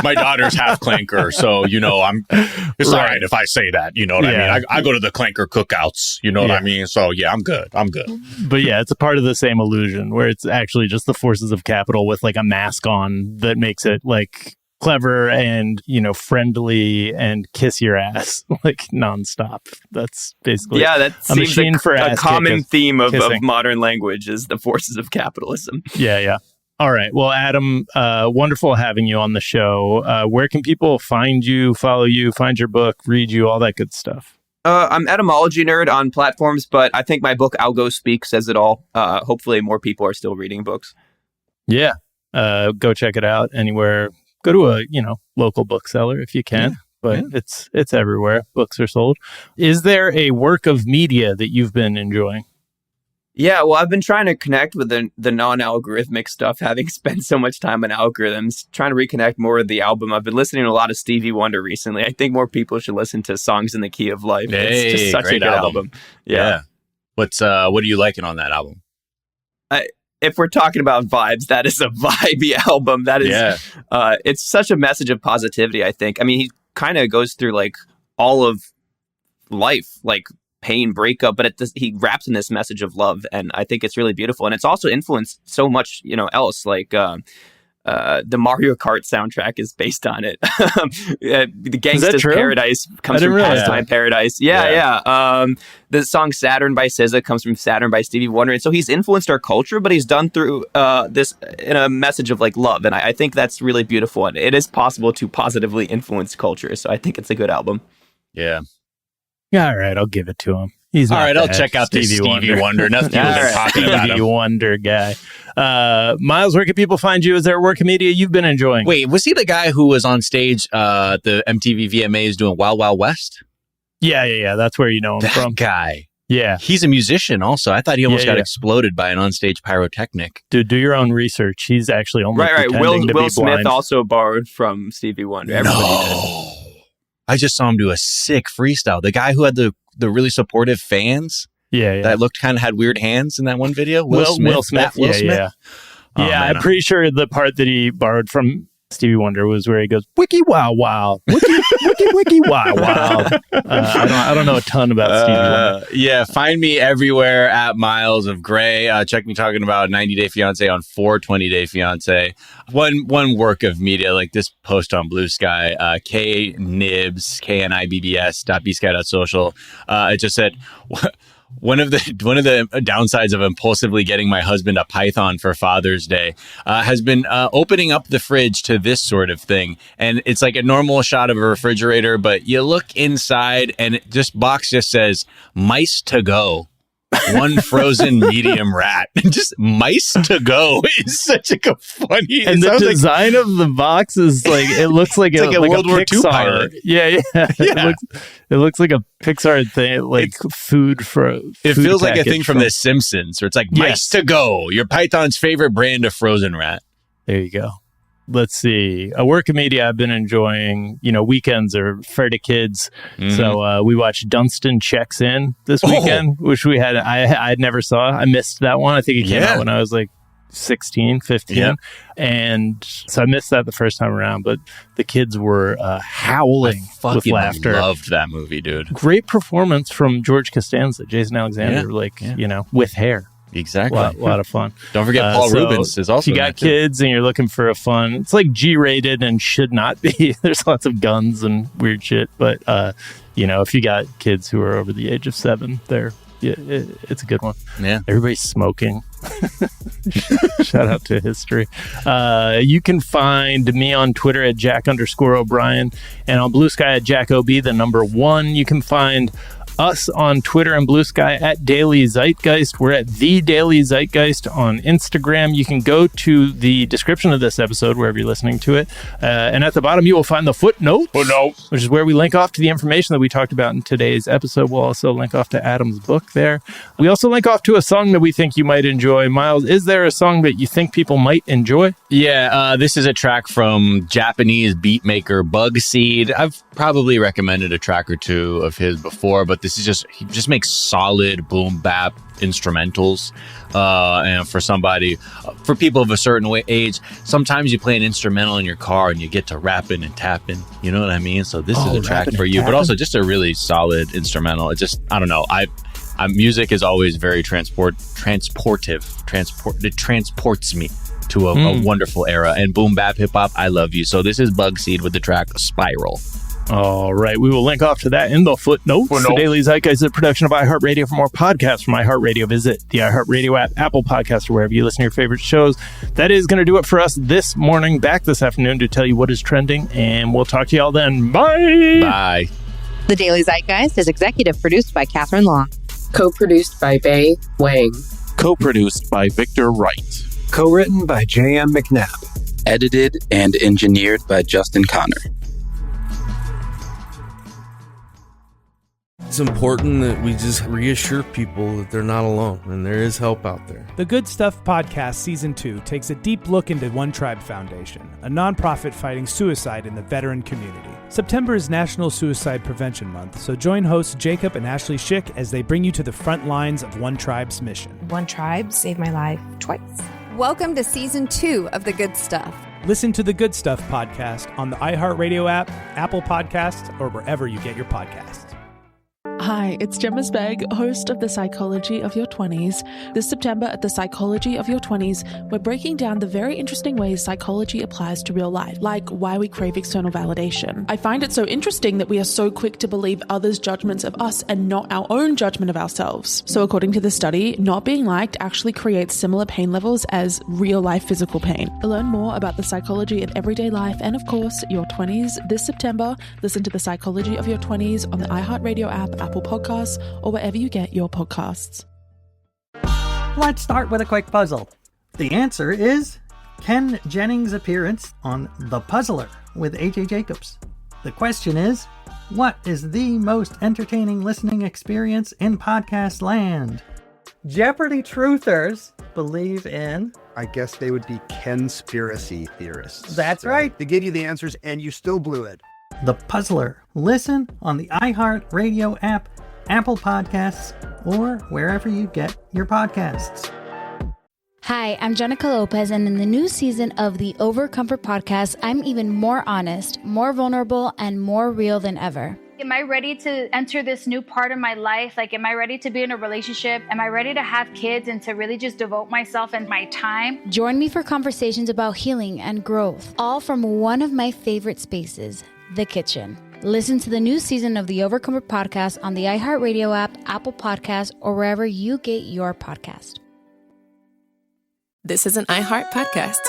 my daughter's half Clanker, so it's all right if I say that, you know what I mean? I go to the Clanker cookouts, you know what I mean? So I'm good. But it's a part of the same illusion where it's actually just the forces of capital with like a mask on that makes it like clever and friendly and kiss your ass like nonstop. That's basically that a seems machine like for a ass common theme of modern language is the forces of capitalism. All right, well, Adam, wonderful having you on the show. Where can people find you, follow you, find your book, read you, all that good stuff? I'm Etymology Nerd on platforms, but I think my book Algo Speak says it all. Hopefully more people are still reading books. Go check it out anywhere. Go to a, local bookseller if you can, but it's everywhere. Books are sold. Is there a work of media that you've been enjoying? Yeah, well, I've been trying to connect with the non-algorithmic stuff, having spent so much time on algorithms, trying to reconnect more with the album. I've been listening to a lot of Stevie Wonder recently. I think more people should listen to Songs in the Key of Life. It's just such a good album. Yeah. What are you liking on that album? If we're talking about vibes, that is a vibey album. That is, it's such a message of positivity, I think. I mean, he kind of goes through like all of life, like pain, breakup, but he wraps in this message of love. And I think it's really beautiful. And it's also influenced so much, else. Like the Mario Kart soundtrack is based on it. The Gangsta's Paradise comes from Pastime Paradise. The song Saturn by SZA comes from Saturn by Stevie Wonder. And so he's influenced our culture, but he's done through this in a message of like love. And I think that's really beautiful. And it is possible to positively influence culture. So I think it's a good album. Yeah. All right, I'll give it to him. He's all right. I'll check out this Stevie Wonder. Nothing people are talking about him. Stevie Wonder guy. Miles, where can people find you? Is there a work of media you've been enjoying? Wait, was he the guy who was on stage the MTV VMAs doing Wild Wild West? Yeah. That's where you know him from. That guy. Yeah. He's a musician also. I thought he almost got exploded by an onstage pyrotechnic. Dude, do your own research. He's actually only right. Will Smith blind. Also borrowed from Stevie Wonder. Everybody did. I just saw him do a sick freestyle. The guy who had the really supportive fans. Yeah. That had weird hands in that one video. Will Smith. Yeah. I'm pretty sure the part that he borrowed from Stevie Wonder was where he goes, wiki wow wow, wiki wow wow. I don't know a ton about Stevie Wonder. Yeah, find me everywhere at Miles of Gray. Check me talking about 90 Day Fiance on 420 Day Fiance. One work of media, like this post on Blue Sky, KNIBS, KNIBBS.bsky.social. It just said, one of the downsides of impulsively getting my husband a python for Father's Day has been opening up the fridge to this sort of thing. And it's like a normal shot of a refrigerator, but you look inside and box just says mice to go. one frozen medium rat. Just mice to go is such a funny. And the design of the box is like, it looks like, it's like a World War II Pixar. pilot. Yeah. It looks like a Pixar thing, like food for. It feels like a thing from The Simpsons, where it's like mice to go. Your Python's favorite brand of frozen rat. There you go. Let's see. A work of media I've been enjoying. Weekends are for the kids. Mm-hmm. So we watched Dunstan Checks In this weekend, which I never saw. I missed that one. I think it came out when I was like 16, 15. Yeah. And so I missed that the first time around, but the kids were howling with laughter. I loved that movie, dude. Great performance from George Costanza, Jason Alexander, with hair. Exactly. A lot of fun. Don't forget Paul Rubens is also. If you got kids and you're looking for a fun, it's like G-rated and should not be. There's lots of guns and weird shit, but if you got kids who are over the age of 7, it's a good one. Yeah, everybody's smoking. Shout out to history. You can find me on Twitter at Jack_O'Brien and on Blue Sky at JackOB, the number 1. You can find us on Twitter and Blue Sky at Daily Zeitgeist. We're at The Daily Zeitgeist on Instagram. You can go to the description of this episode, wherever you're listening to it. And at the bottom, you will find the footnotes, which is where we link off to the information that we talked about in today's episode. We'll also link off to Adam's book there. We also link off to a song that we think you might enjoy. Miles, is there a song that you think people might enjoy? Yeah, this is a track from Japanese beatmaker Bugseed. I've probably recommended a track or two of his before, but he just makes solid boom bap instrumentals. And for people of a certain age, sometimes you play an instrumental in your car and you get to rapping and tapping. You know what I mean? So this is a track for you, but also just a really solid instrumental. It just, I don't know. Music is always very transportive. It transports me to a wonderful era. And boom bap hip hop, I love you. So this is Bugseed with the track Spiral. All right. We will link off to that in the footnotes. The Daily Zeitgeist is a production of iHeartRadio. For more podcasts from iHeartRadio, visit the iHeartRadio app, Apple Podcasts, or wherever you listen to your favorite shows. That is going to do it for us this morning. Back this afternoon to tell you what is trending, and we'll talk to y'all then. Bye! Bye. The Daily Zeitgeist is executive produced by Catherine Long. Co-produced by Bei Wang. Co-produced by Victor Wright. Co-written by J.M. McNabb. Edited and engineered by Justin Connor. It's important that we just reassure people that they're not alone and there is help out there. The Good Stuff Podcast Season 2 takes a deep look into One Tribe Foundation, a nonprofit fighting suicide in the veteran community. September is National Suicide Prevention Month, so join hosts Jacob and Ashley Schick as they bring you to the front lines of One Tribe's mission. One Tribe saved my life twice. Welcome to Season 2 of The Good Stuff. Listen to the Good Stuff Podcast on the iHeartRadio app, Apple Podcasts, or wherever you get your podcasts. Hi, it's Gemma Spag, host of The Psychology of Your 20s. This September at The Psychology of Your 20s, we're breaking down the very interesting ways psychology applies to real life, like why we crave external validation. I find it so interesting that we are so quick to believe others' judgments of us and not our own judgment of ourselves. So according to the study, not being liked actually creates similar pain levels as real-life physical pain. To learn more about the psychology of everyday life and, of course, your 20s this September, listen to The Psychology of Your 20s on the iHeartRadio app, Apple Podcasts, or wherever you get your podcasts. Let's start with a quick puzzle. The answer is Ken Jennings' appearance on The Puzzler with AJ Jacobs. The question is, what is the most entertaining listening experience in podcast land? Jeopardy truthers believe in... I guess they would be conspiracy theorists. That's right. They gave you the answers and you still blew it. The Puzzler. Listen on the iHeartRadio app, Apple Podcasts, or wherever you get your podcasts. Hi, I'm Jenica Lopez, and in the new season of the Overcomfort podcast, I'm even more honest, more vulnerable, and more real than ever. Am I ready to enter this new part of my life? Like, am I ready to be in a relationship? Am I ready to have kids and to really just devote myself and my time? Join me for conversations about healing and growth, all from one of my favorite spaces, the kitchen. Listen to the new season of the Overcomfort podcast on the iHeartRadio app, Apple Podcasts, or wherever you get your podcast. This is an iHeart podcast.